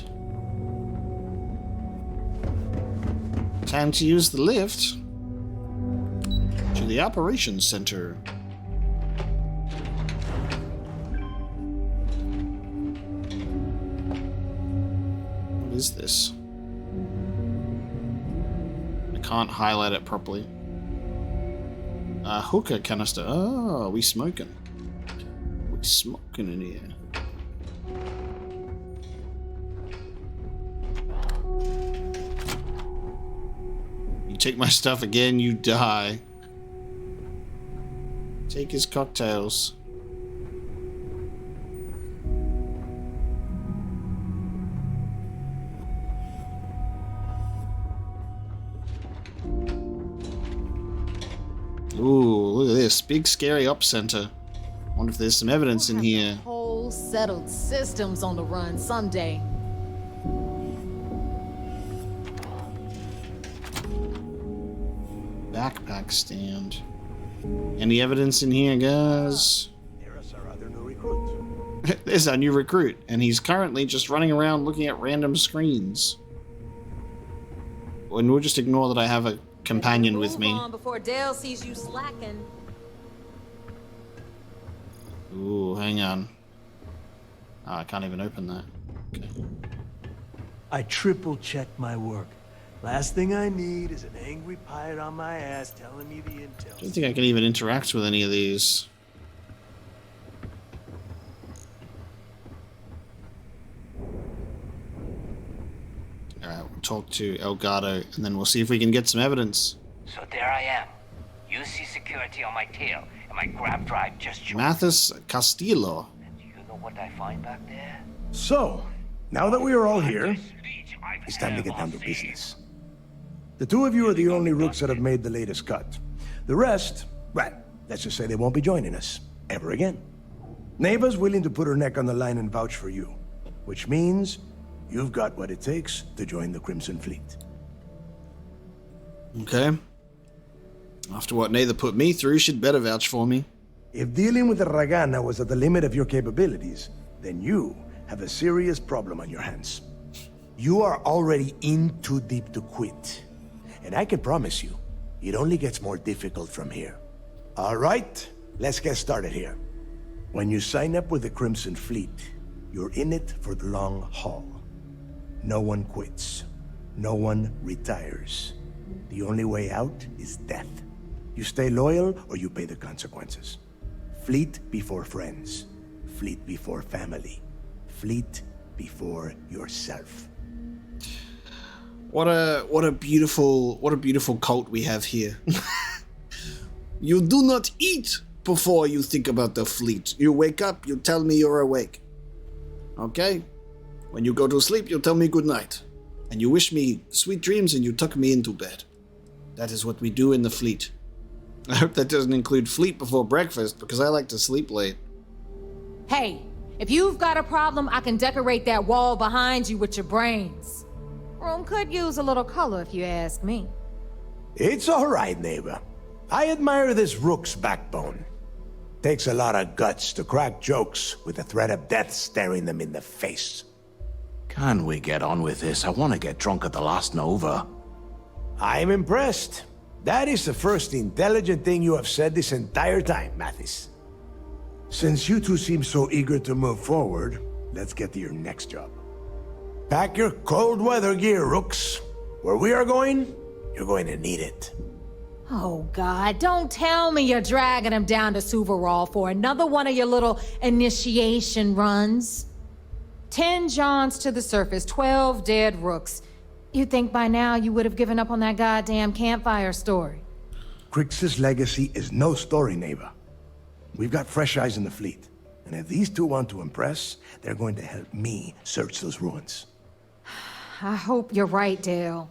Time to use the lift to the operations center. What is this? I can't highlight it properly. A hookah canister. Oh, we smoking. We smoking in here. You take my stuff again, you die. Take his cocktails. Ooh, look at this. Big scary op center. Wonder if there's some evidence in here. Whole settled systems on the run someday. Backpack stand. Any evidence in here, guys? There's our other new recruit. There's our new recruit, and he's currently just running around looking at random screens. And we'll just ignore that I have a companion with me. Move on before Dale sees you slacking. Ooh, hang on. Oh, I can't even open that. Okay. I triple-checked my work. Last thing I need is an angry pirate on my ass telling me the intel. I don't think I can even interact with any of these. Alright, we'll talk to Elgato, and then we'll see if we can get some evidence. So there I am. You see security on my tail, and my grab drive just joined. Mathis Castillo. You know what I find back there? So, now that we are all here, it's time to get down to business. The two of you are the only Rooks that have made the latest cut. The rest, well, let's just say they won't be joining us ever again. Neva's willing to put her neck on the line and vouch for you, which means you've got what it takes to join the Crimson Fleet. Okay. After what Nathan put me through, she'd better vouch for me. If dealing with the Ragana was at the limit of your capabilities, then you have a serious problem on your hands. You are already in too deep to quit. And I can promise you, it only gets more difficult from here. All right, let's get started here. When you sign up with the Crimson Fleet, you're in it for the long haul. No one quits. No one retires. The only way out is death. You stay loyal or you pay the consequences. Fleet before friends. Fleet before family. Fleet before yourself. What a beautiful cult we have here. You do not eat before you think about the fleet. You wake up, you tell me you're awake. Okay? When you go to sleep, you tell me good night. And you wish me sweet dreams and you tuck me into bed. That is what we do in the fleet. I hope that doesn't include fleet before breakfast, because I like to sleep late. Hey, if you've got a problem, I can decorate that wall behind you with your brains. Room could use a little color if you ask me. It's all right, neighbor. I admire this Rook's backbone. Takes a lot of guts to crack jokes with the threat of death staring them in the face. Can we get on with this? I want to get drunk at the last Nova. I'm impressed. That is the first intelligent thing you have said this entire time, Mathis. Since you two seem so eager to move forward, let's get to your next job. Pack your cold weather gear, Rooks. Where we are going, you're going to need it. Oh, God, don't tell me you're dragging him down to Suvarall for another one of your little initiation runs. 10 Johns to the surface, 12 dead Rooks. You'd think by now you would have given up on that goddamn campfire story. Crix's legacy is no story, neighbor. We've got fresh eyes in the fleet. And if these two want to impress, they're going to help me search those ruins. I hope you're right, Dale.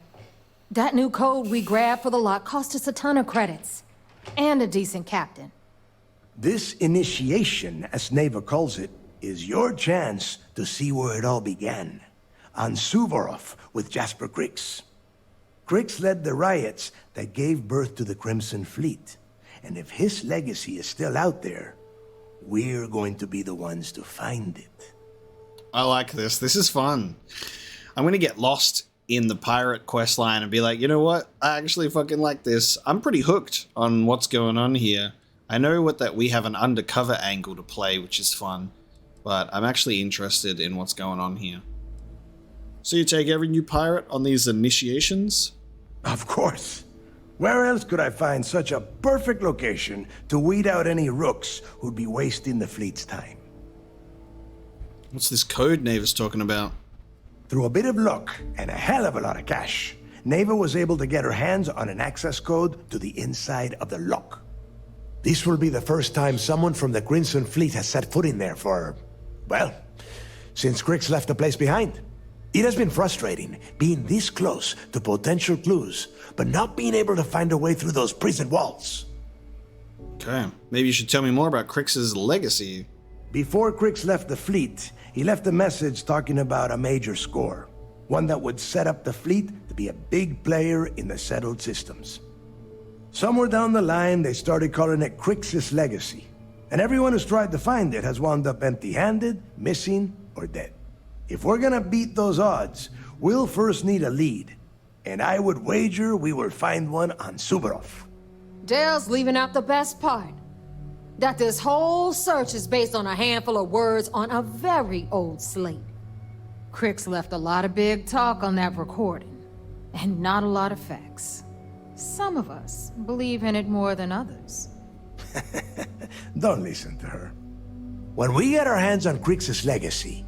That new code we grabbed for the lot cost us a ton of credits. And a decent captain. This initiation, as Neva calls it, is your chance to see where it all began. On Suvorov with Jasper Crix. Crix led the riots that gave birth to the Crimson Fleet. And if his legacy is still out there, we're going to be the ones to find it. I like this. This is fun. I'm going to get lost in the pirate quest line and be like, you know what? I actually fucking like this. I'm pretty hooked on what's going on here. I know that we have an undercover angle to play, which is fun. But I'm actually interested in what's going on here. So you take every new pirate on these initiations? Of course. Where else could I find such a perfect location to weed out any Rooks who'd be wasting the fleet's time? What's this code Neva's talking about? Through a bit of luck and a hell of a lot of cash, Neva was able to get her hands on an access code to the inside of the lock. This will be the first time someone from the Crimson Fleet has set foot in there for, well, since Crix left the place behind. It has been frustrating being this close to potential clues, but not being able to find a way through those prison walls. Okay, maybe you should tell me more about Crix's legacy. Before Crix left the fleet, he left a message talking about a major score. One that would set up the fleet to be a big player in the settled systems. Somewhere down the line, they started calling it Crix's legacy. And everyone who's tried to find it has wound up empty-handed, missing, or dead. If we're gonna beat those odds, we'll first need a lead. And I would wager we will find one on Subarov. Dale's leaving out the best part. That this whole search is based on a handful of words on a very old slate. Crix left a lot of big talk on that recording, and not a lot of facts. Some of us believe in it more than others. Don't listen to her. When we get our hands on Crix's legacy,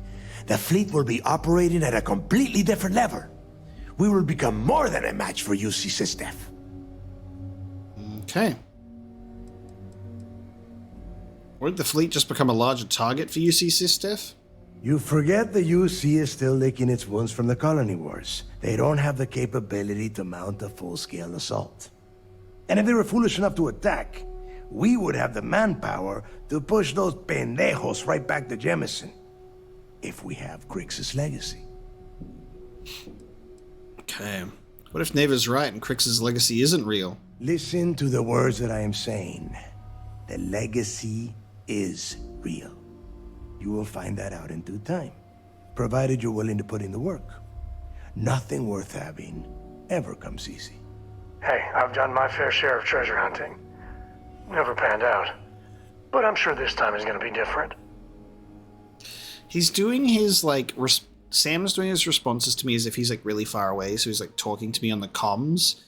the fleet will be operating at a completely different level. We will become more than a match for UC Sistef. Okay. Won't the fleet just become a larger target for UC Sistef? You forget the UC is still licking its wounds from the colony wars. They don't have the capability to mount a full-scale assault. And if they were foolish enough to attack, we would have the manpower to push those pendejos right back to Jemison. If we have Crix's legacy. Okay. What if Neva's right and Crix's legacy isn't real? Listen to the words that I am saying. The legacy is real. You will find that out in due time, provided you're willing to put in the work. Nothing worth having ever comes easy. Hey, I've done my fair share of treasure hunting. Never panned out. But I'm sure this time is going to be different. He's doing his, like, Sam's doing his responses to me as if he's, like, really far away, so he's, like, talking to me on the comms.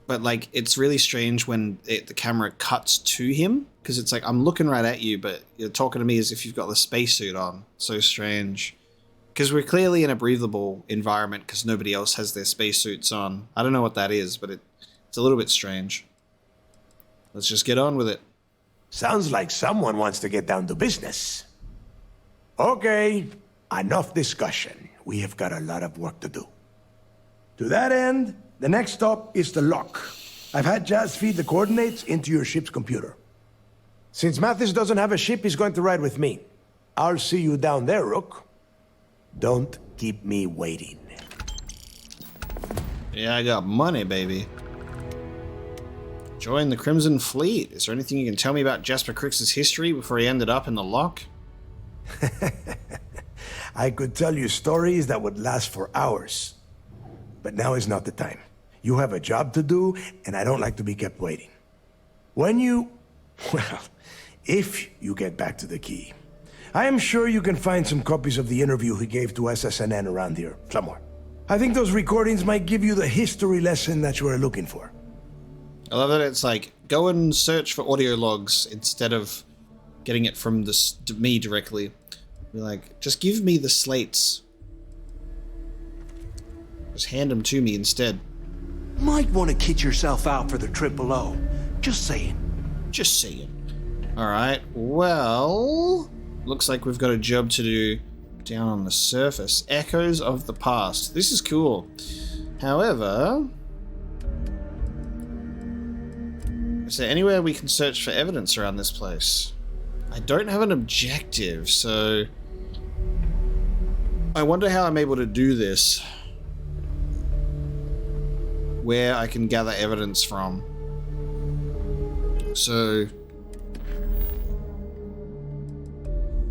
But, like, it's really strange when the camera cuts to him, because it's like, I'm looking right at you, but you're talking to me as if you've got the spacesuit on. So strange. Because we're clearly in a breathable environment, because nobody else has their spacesuits on. I don't know what that is, but it's a little bit strange. Let's just get on with it. Sounds like someone wants to get down to business. Okay, enough discussion. We have got a lot of work to do. To that end, the next stop is the lock. I've had Jazz feed the coordinates into your ship's computer. Since Mathis doesn't have a ship, he's going to ride with me. I'll see you down there, Rook. Don't keep me waiting. Yeah, I got money, baby. Join the Crimson Fleet. Is there anything you can tell me about Jasper Crix's history before he ended up in the lock? I could tell you stories that would last for hours. But now is not the time. You have a job to do, and I don't like to be kept waiting. If you get back to the key, I am sure you can find some copies of the interview he gave to SSNN around here, somewhere. I think those recordings might give you the history lesson that you are looking for. I love that it's like, go and search for audio logs instead of getting it from me directly. Be like, just give me the slates. Just hand them to me instead. Might want to kit yourself out for the O. Just saying. Just saying. Alright, well... looks like we've got a job to do down on the surface. Echoes of the past. This is cool. However... is there anywhere we can search for evidence around this place? I don't have an objective, so... I wonder how I'm able to do this. Where I can gather evidence from. So...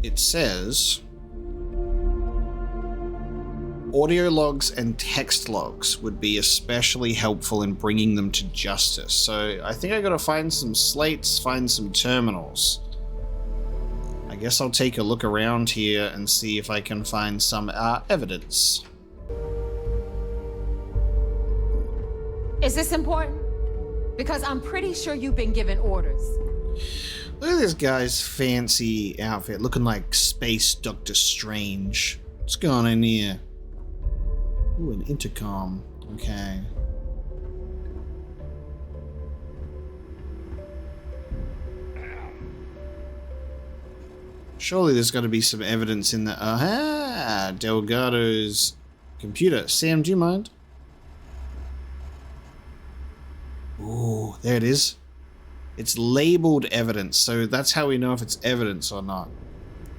it says... audio logs and text logs would be especially helpful in bringing them to justice. So I think I gotta find some slates, find some terminals. I guess I'll take a look around here and see if I can find some evidence. Is this important? Because I'm pretty sure you've been given orders. Look at this guy's fancy outfit, looking like Space Doctor Strange. What's going on here? Ooh, an intercom. Okay. Surely there's got to be some evidence in the... aha! Delgado's computer. Sam, do you mind? Ooh, there it is. It's labeled evidence, so that's how we know if it's evidence or not.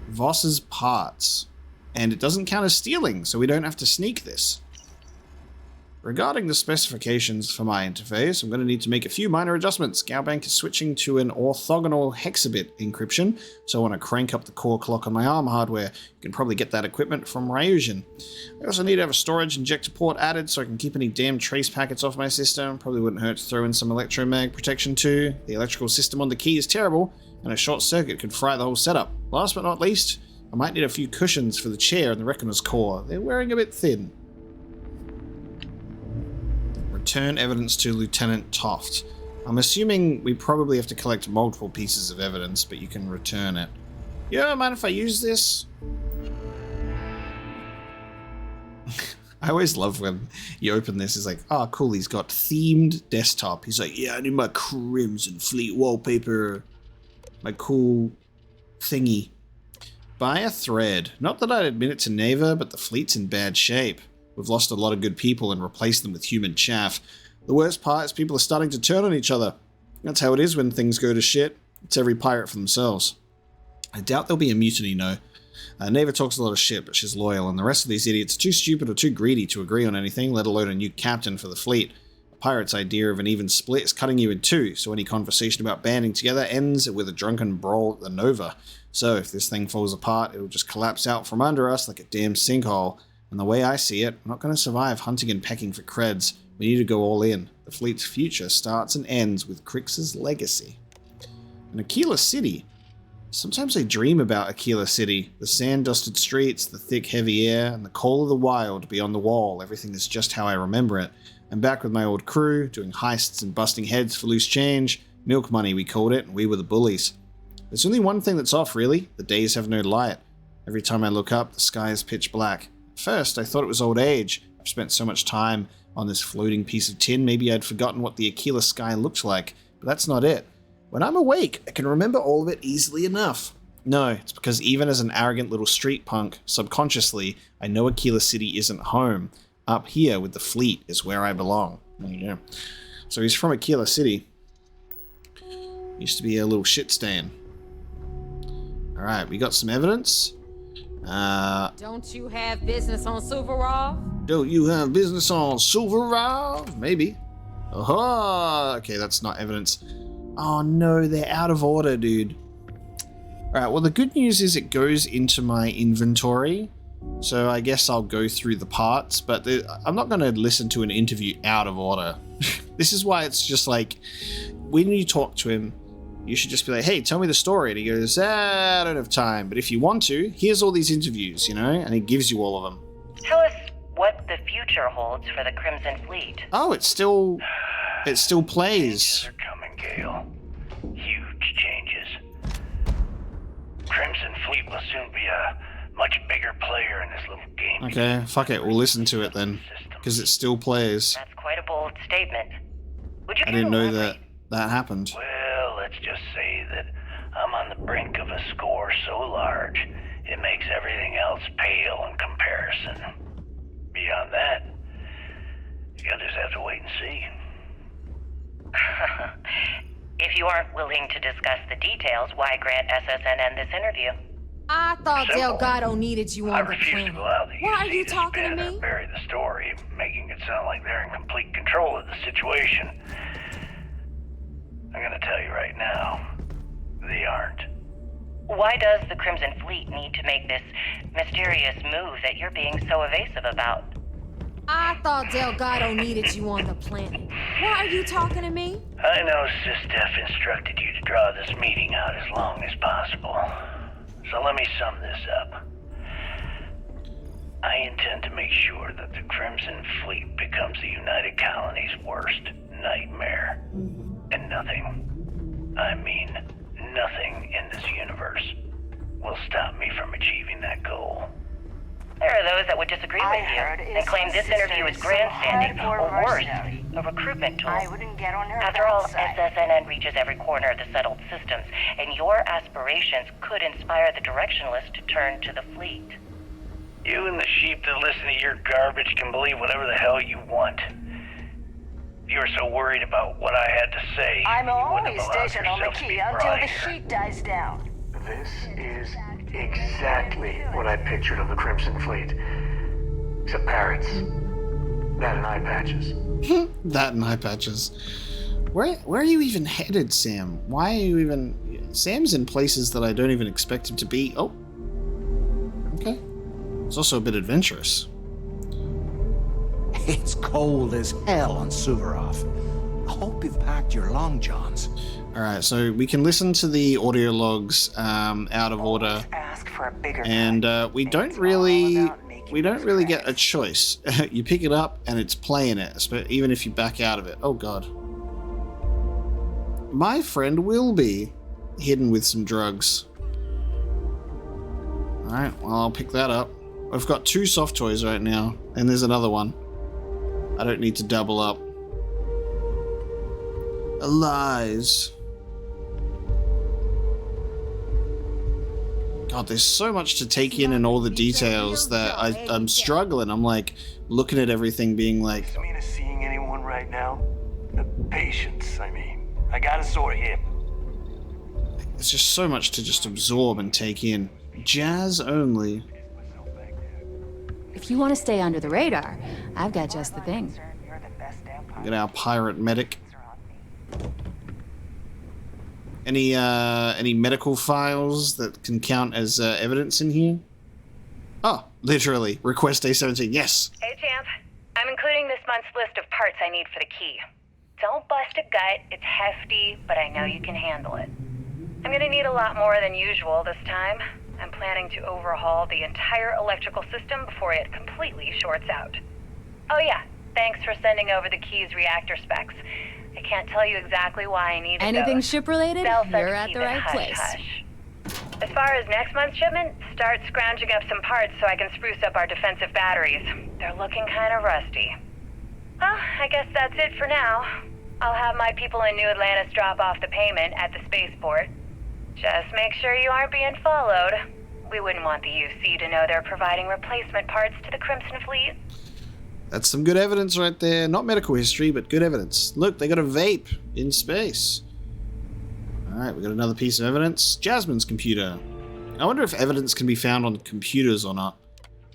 Voss's parts. And it doesn't count as stealing, so we don't have to sneak this. Regarding the specifications for my interface, I'm going to need to make a few minor adjustments. Galbank is switching to an orthogonal hexabit encryption, so I want to crank up the core clock on my ARM hardware. You can probably get that equipment from Ryusion. I also need to have a storage injector port added so I can keep any damn trace packets off my system. Probably wouldn't hurt to throw in some electromag protection too. The electrical system on the key is terrible, and a short circuit could fry the whole setup. Last but not least, I might need a few cushions for the chair and the Reckoner's core. They're wearing a bit thin. Return evidence to Lieutenant Toft. I'm assuming we probably have to collect multiple pieces of evidence, but you can return it. You don't mind if I use this? I always love when you open this, it's like, oh cool, he's got themed desktop. He's like, yeah, I need my Crimson Fleet wallpaper. My cool thingy. Buy a thread. Not that I'd admit it to Neva, but the fleet's in bad shape. We've lost a lot of good people and replaced them with human chaff. The worst part is people are starting to turn on each other. That's how it is when things go to shit. It's every pirate for themselves. I doubt there'll be a mutiny, no. Neva talks a lot of shit, but she's loyal, and the rest of these idiots are too stupid or too greedy to agree on anything, let alone a new captain for the fleet. A pirate's idea of an even split is cutting you in two, so any conversation about banding together ends with a drunken brawl at the Nova. So if this thing falls apart, it'll just collapse out from under us like a damn sinkhole. And the way I see it, we're not going to survive hunting and pecking for creds. We need to go all in. The fleet's future starts and ends with Crix's legacy. And Akila City. Sometimes I dream about Akila City. The sand-dusted streets, the thick, heavy air, and the call of the wild beyond the wall. Everything is just how I remember it. I'm back with my old crew, doing heists and busting heads for loose change. Milk money, we called it, and we were the bullies. There's only one thing that's off, really. The days have no light. Every time I look up, the sky is pitch black. At first, I thought it was old age. I've spent so much time on this floating piece of tin, maybe I'd forgotten what the Akila sky looked like. But that's not it. When I'm awake, I can remember all of it easily enough. No, it's because even as an arrogant little street punk, subconsciously, I know Akila City isn't home. Up here with the fleet is where I belong. There you go. So he's from Akila City. Used to be a little shit stain. Alright, we got some evidence. Don't you have business on Silverov? Don't you have business on Silverov? Maybe. Oh, okay, that's not evidence. Oh no, they're out of order, dude. Alright, well the good news is it goes into my inventory. So I guess I'll go through the parts, but I'm not going to listen to an interview out of order. This is why it's just like, when you talk to him, you should just be like, hey, tell me the story. And he goes, I don't have time. But if you want to, here's all these interviews, you know? And he gives you all of them. Tell us what the future holds for the Crimson Fleet. Oh, it still plays. Changes are coming, Gale. Huge changes. Crimson Fleet will soon be a much bigger player in this little game. Okay, fuck it. We'll listen to it then. Because it still plays. That's quite a bold statement. Would you I didn't know that happened. Well, let's just say that I'm on the brink of a score so large, it makes everything else pale in comparison. Beyond that, you'll just have to wait and see. If you aren't willing to discuss the details, why grant SSNN this interview? I thought Simple. Delgado needed you on the refuse planet. to allow the Why are UC you to talking to spin me? or bury the story, making it sound like they're in complete control of the situation. I'm gonna tell you right now, they aren't. Why does the Crimson Fleet need to make this mysterious move that you're being so evasive about? I thought Delgado needed you on the planet. Why are you talking to me? I know Sistef instructed you to draw this meeting out as long as possible. So let me sum this up. I intend to make sure that the Crimson Fleet becomes the United Colony's worst nightmare. And nothing, I mean nothing in this universe, will stop me from achieving that goal. There are those that would disagree with you and claim this interview is grandstanding or worse, a recruitment tool. I wouldn't get on her After all, bad side. SSNN reaches every corner of the settled systems, and your aspirations could inspire the directionalists to turn to the fleet. You and the sheep that listen to your garbage can believe whatever the hell you want. If you were so worried about what I had to say, I'm you wouldn't always have allowed stationed on the yourself to key be until brought the here. sheet dies down. This is exactly what I pictured of the Crimson Fleet. Except parrots. That and eye patches. That and eye patches. Where are you even headed, Sam? Why are you even... Sam's in places that I don't even expect him to be. Oh. Okay. It's also a bit adventurous. It's cold as hell on Suvorov. I hope you've packed your long johns. Alright, so we can listen to the audio logs out of order. And we don't really get a choice. You pick it up and it's playing it, even if you back out of it. Oh god. My friend will be hidden with some drugs. Alright, well, I'll pick that up. I've got 2 soft toys right now, and there's another one. I don't need to double up. Lies. God, there's so much to take in and all the details that I'm struggling. I'm like looking at everything being like... Does it mean seeing anyone right now? The patience, I mean. I got a sore hip. It's just so much to just absorb and take in. Jazz only. If you want to stay under the radar, I've got just the thing. Get our pirate medic. Any medical files that can count as evidence in here? Oh, literally. Request A17. Yes. Hey, Champ. I'm including this month's list of parts I need for the key. Don't bust a gut. It's hefty, but I know you can handle it. I'm gonna need a lot more than usual this time. I'm planning to overhaul the entire electrical system before it completely shorts out. Oh yeah, thanks for sending over the key's reactor specs. I can't tell you exactly why I needed Anything those. ship-related? You're at the right place. Hush. As far as next month's shipment, start scrounging up some parts so I can spruce up our defensive batteries. They're looking kind of rusty. Well, I guess that's it for now. I'll have my people in New Atlantis drop off the payment at the spaceport. Just make sure you aren't being followed. We wouldn't want the UC to know they're providing replacement parts to the Crimson Fleet. That's some good evidence right there. Not medical history, but good evidence. Look, they got a vape in space. Alright, we got another piece of evidence. Jasmine's computer. I wonder if evidence can be found on computers or not.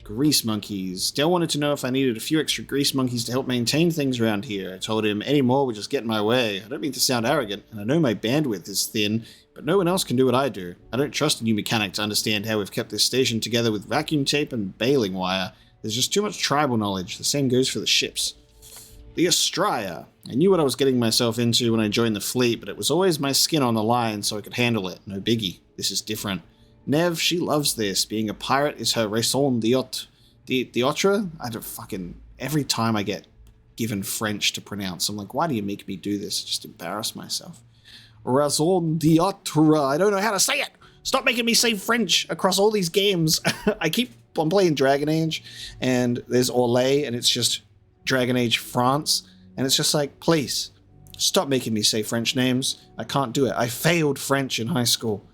Grease monkeys. Dell wanted to know if I needed a few extra grease monkeys to help maintain things around here. I told him any more would just get in my way. I don't mean to sound arrogant, and I know my bandwidth is thin, but no one else can do what I do. I don't trust a new mechanic to understand how we've kept this station together with vacuum tape and baling wire. There's just too much tribal knowledge. The same goes for the ships. The Astraea. I knew what I was getting myself into when I joined the fleet, but it was always my skin on the line so I could handle it. No biggie. This is different. Nev, she loves this. Being a pirate is her raison d'etre. D'etre? I don't fucking... Every time I get given French to pronounce, I'm like, why do you make me do this? I just embarrass myself. Raison d'etre. I don't know how to say it. Stop making me say French across all these games. I'm playing Dragon Age, and there's Orlais, and it's just Dragon Age France, and it's just like, please, stop making me say French names. I can't do it. I failed French in high school.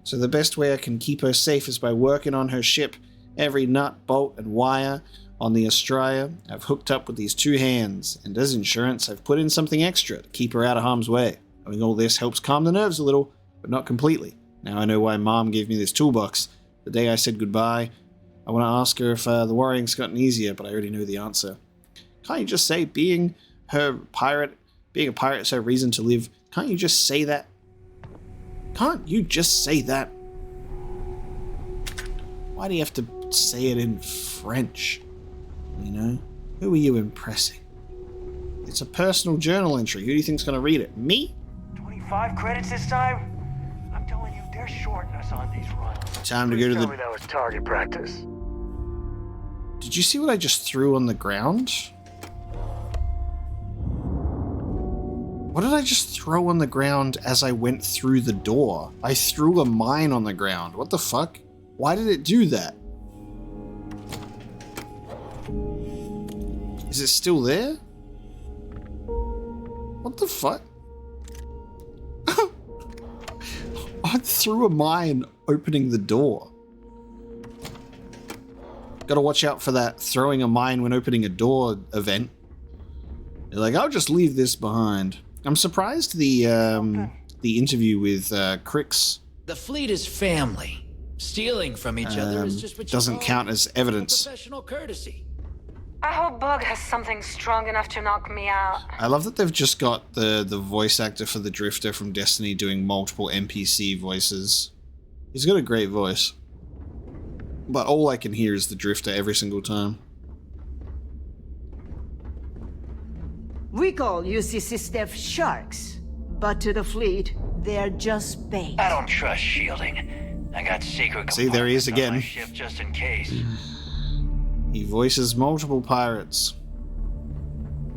So the best way I can keep her safe is by working on her ship. Every nut, bolt, and wire on the Astraea I've hooked up with these 2 hands, and as insurance, I've put in something extra to keep her out of harm's way. Knowing all this helps calm the nerves a little, but not completely. Now I know why Mom gave me this toolbox. The day I said goodbye, I want to ask her if the worrying's gotten easier, but I already know the answer. Can't you just say being a pirate is her reason to live? Can't you just say that? Can't you just say that? Why do you have to say it in French? You know? Who are you impressing? It's a personal journal entry. Who do you think's going to read it? Me? 25 credits this time? I'm telling you, they're shorting us on these runs. Time to go to the... Tell me that was target practice. Did you see what I just threw on the ground? What did I just throw on the ground as I went through the door? I threw a mine on the ground. What the fuck? Why did it do that? Is it still there? What the fuck? I threw a mine opening the door. Gotta watch out for that throwing a mine when opening a door event. You're like, I'll just leave this behind. I'm surprised the interview with Crix. The fleet is family. Stealing from each other is just what doesn't count as evidence. Professional courtesy. I hope Bug has something strong enough to knock me out. I love that they've just got the voice actor for the Drifter from Destiny doing multiple NPC voices. He's got a great voice. But all I can hear is the Drifter every single time. We call UCC staff sharks, but to the fleet, they're just bait. I don't trust shielding. I got secret See, there he is compartments on my again. ship just in case. He voices multiple pirates.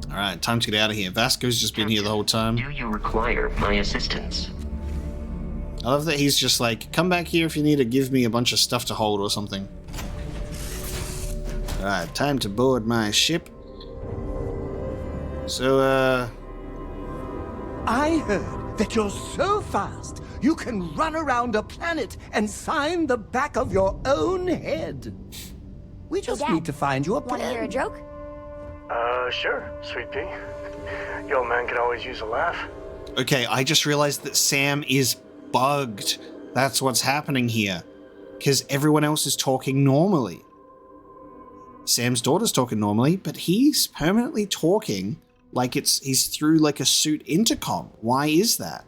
Alright, time to get out of here. Vasco's just been here the whole time. Do you require my assistance? I love that he's just like, come back here if you need to give me a bunch of stuff to hold or something. Alright, time to board my ship. So, I heard that you're so fast, you can run around a planet and sign the back of your own head. We just need to find you a pen. Wanna hear a joke? Sure, Sweet Pea. Your old man could always use a laugh. Okay, I just realized that Sam is bugged. That's what's happening here. Because everyone else is talking normally. Sam's daughter's talking normally, but he's permanently talking like he's through like a suit intercom. Why is that?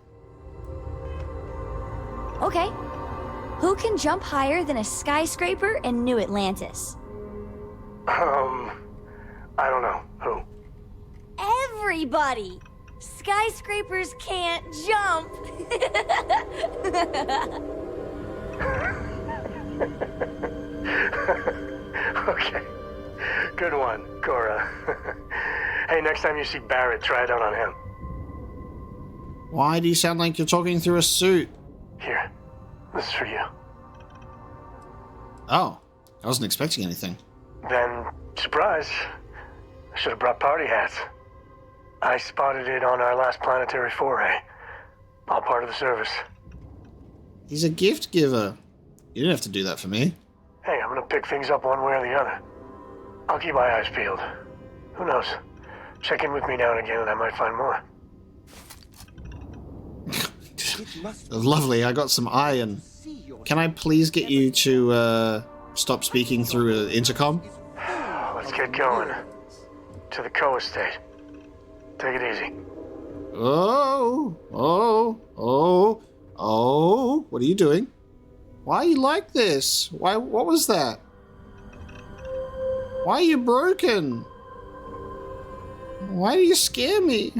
Okay. Who can jump higher than a skyscraper in New Atlantis? I don't know. Who? Everybody! Skyscrapers can't jump! Okay. Good one, Cora. Hey, next time you see Barrett, try it out on him. Why do you sound like you're talking through a suit? Here, this is for you. Oh, I wasn't expecting anything. Then, surprise, I should have brought party hats. I spotted it on our last planetary foray. All part of the service. He's a gift giver. You didn't have to do that for me. Hey, I'm gonna pick things up one way or the other. I'll keep my eyes peeled. Who knows? Check in with me now and again and I might find more. Lovely, I got some iron. Can I please get you to stop speaking through an intercom? Let's get going. To the co-estate. Take it easy. Oh, what are you doing? Why are you like this? What was that? Why are you broken? Why do you scare me?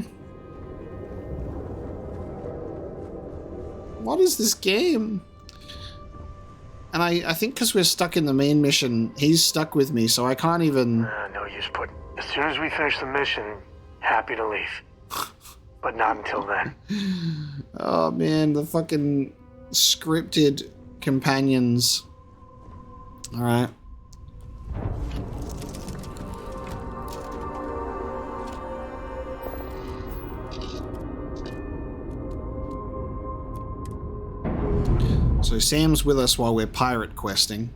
What is this game? And I think because we're stuck in the main mission, he's stuck with me, so I can't even... No use put. As soon as we finish the mission, happy to leave. But not until then. Oh man, the fucking scripted companions. Alright. So Sam's with us while we're pirate questing.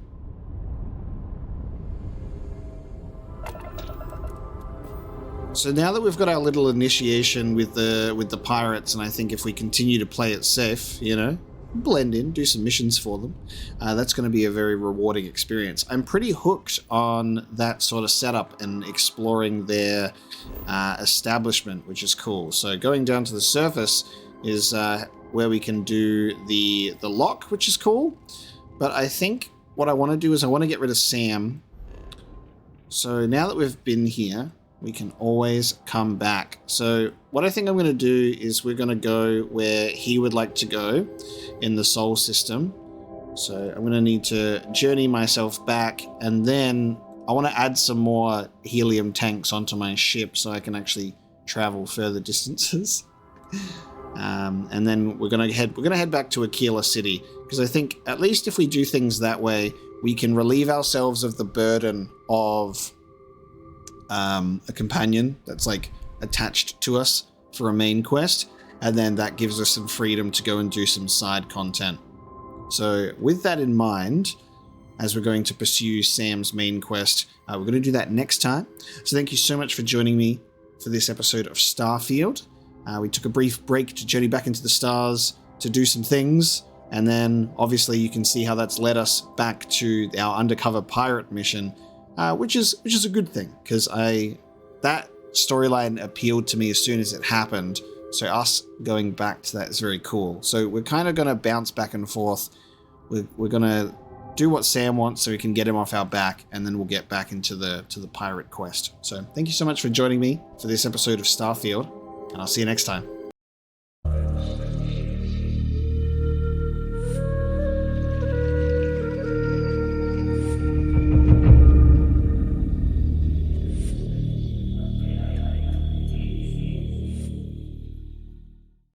So now that we've got our little initiation with the pirates, and I think if we continue to play it safe, you know, blend in, do some missions for them, that's going to be a very rewarding experience. I'm pretty hooked on that sort of setup and exploring their establishment, which is cool. So going down to the surface is where we can do the lock, which is cool. But I think what I want to do is I want to get rid of Sam. So now that we've been here, we can always come back. So what I think I'm going to do is we're going to go where he would like to go in the Sol system. So I'm going to need to journey myself back, and then I want to add some more helium tanks onto my ship so I can actually travel further distances. And then we're gonna head back to Akila City, because I think at least if we do things that way, we can relieve ourselves of the burden of a companion that's like attached to us for a main quest, and then that gives us some freedom to go and do some side content. So with that in mind, as we're going to pursue Sam's main quest, we're going to do that next time. So thank you so much for joining me for this episode of Starfield. We took a brief break to journey back into the stars to do some things, and then obviously you can see how that's led us back to our undercover pirate mission which is a good thing, because that storyline appealed to me as soon as it happened. So us going back to that is very cool. So we're kind of going to bounce back and forth. We're going to do what Sam wants so we can get him off our back, and then we'll get back into the pirate quest. So thank you so much for joining me for this episode of Starfield, and I'll see you next time.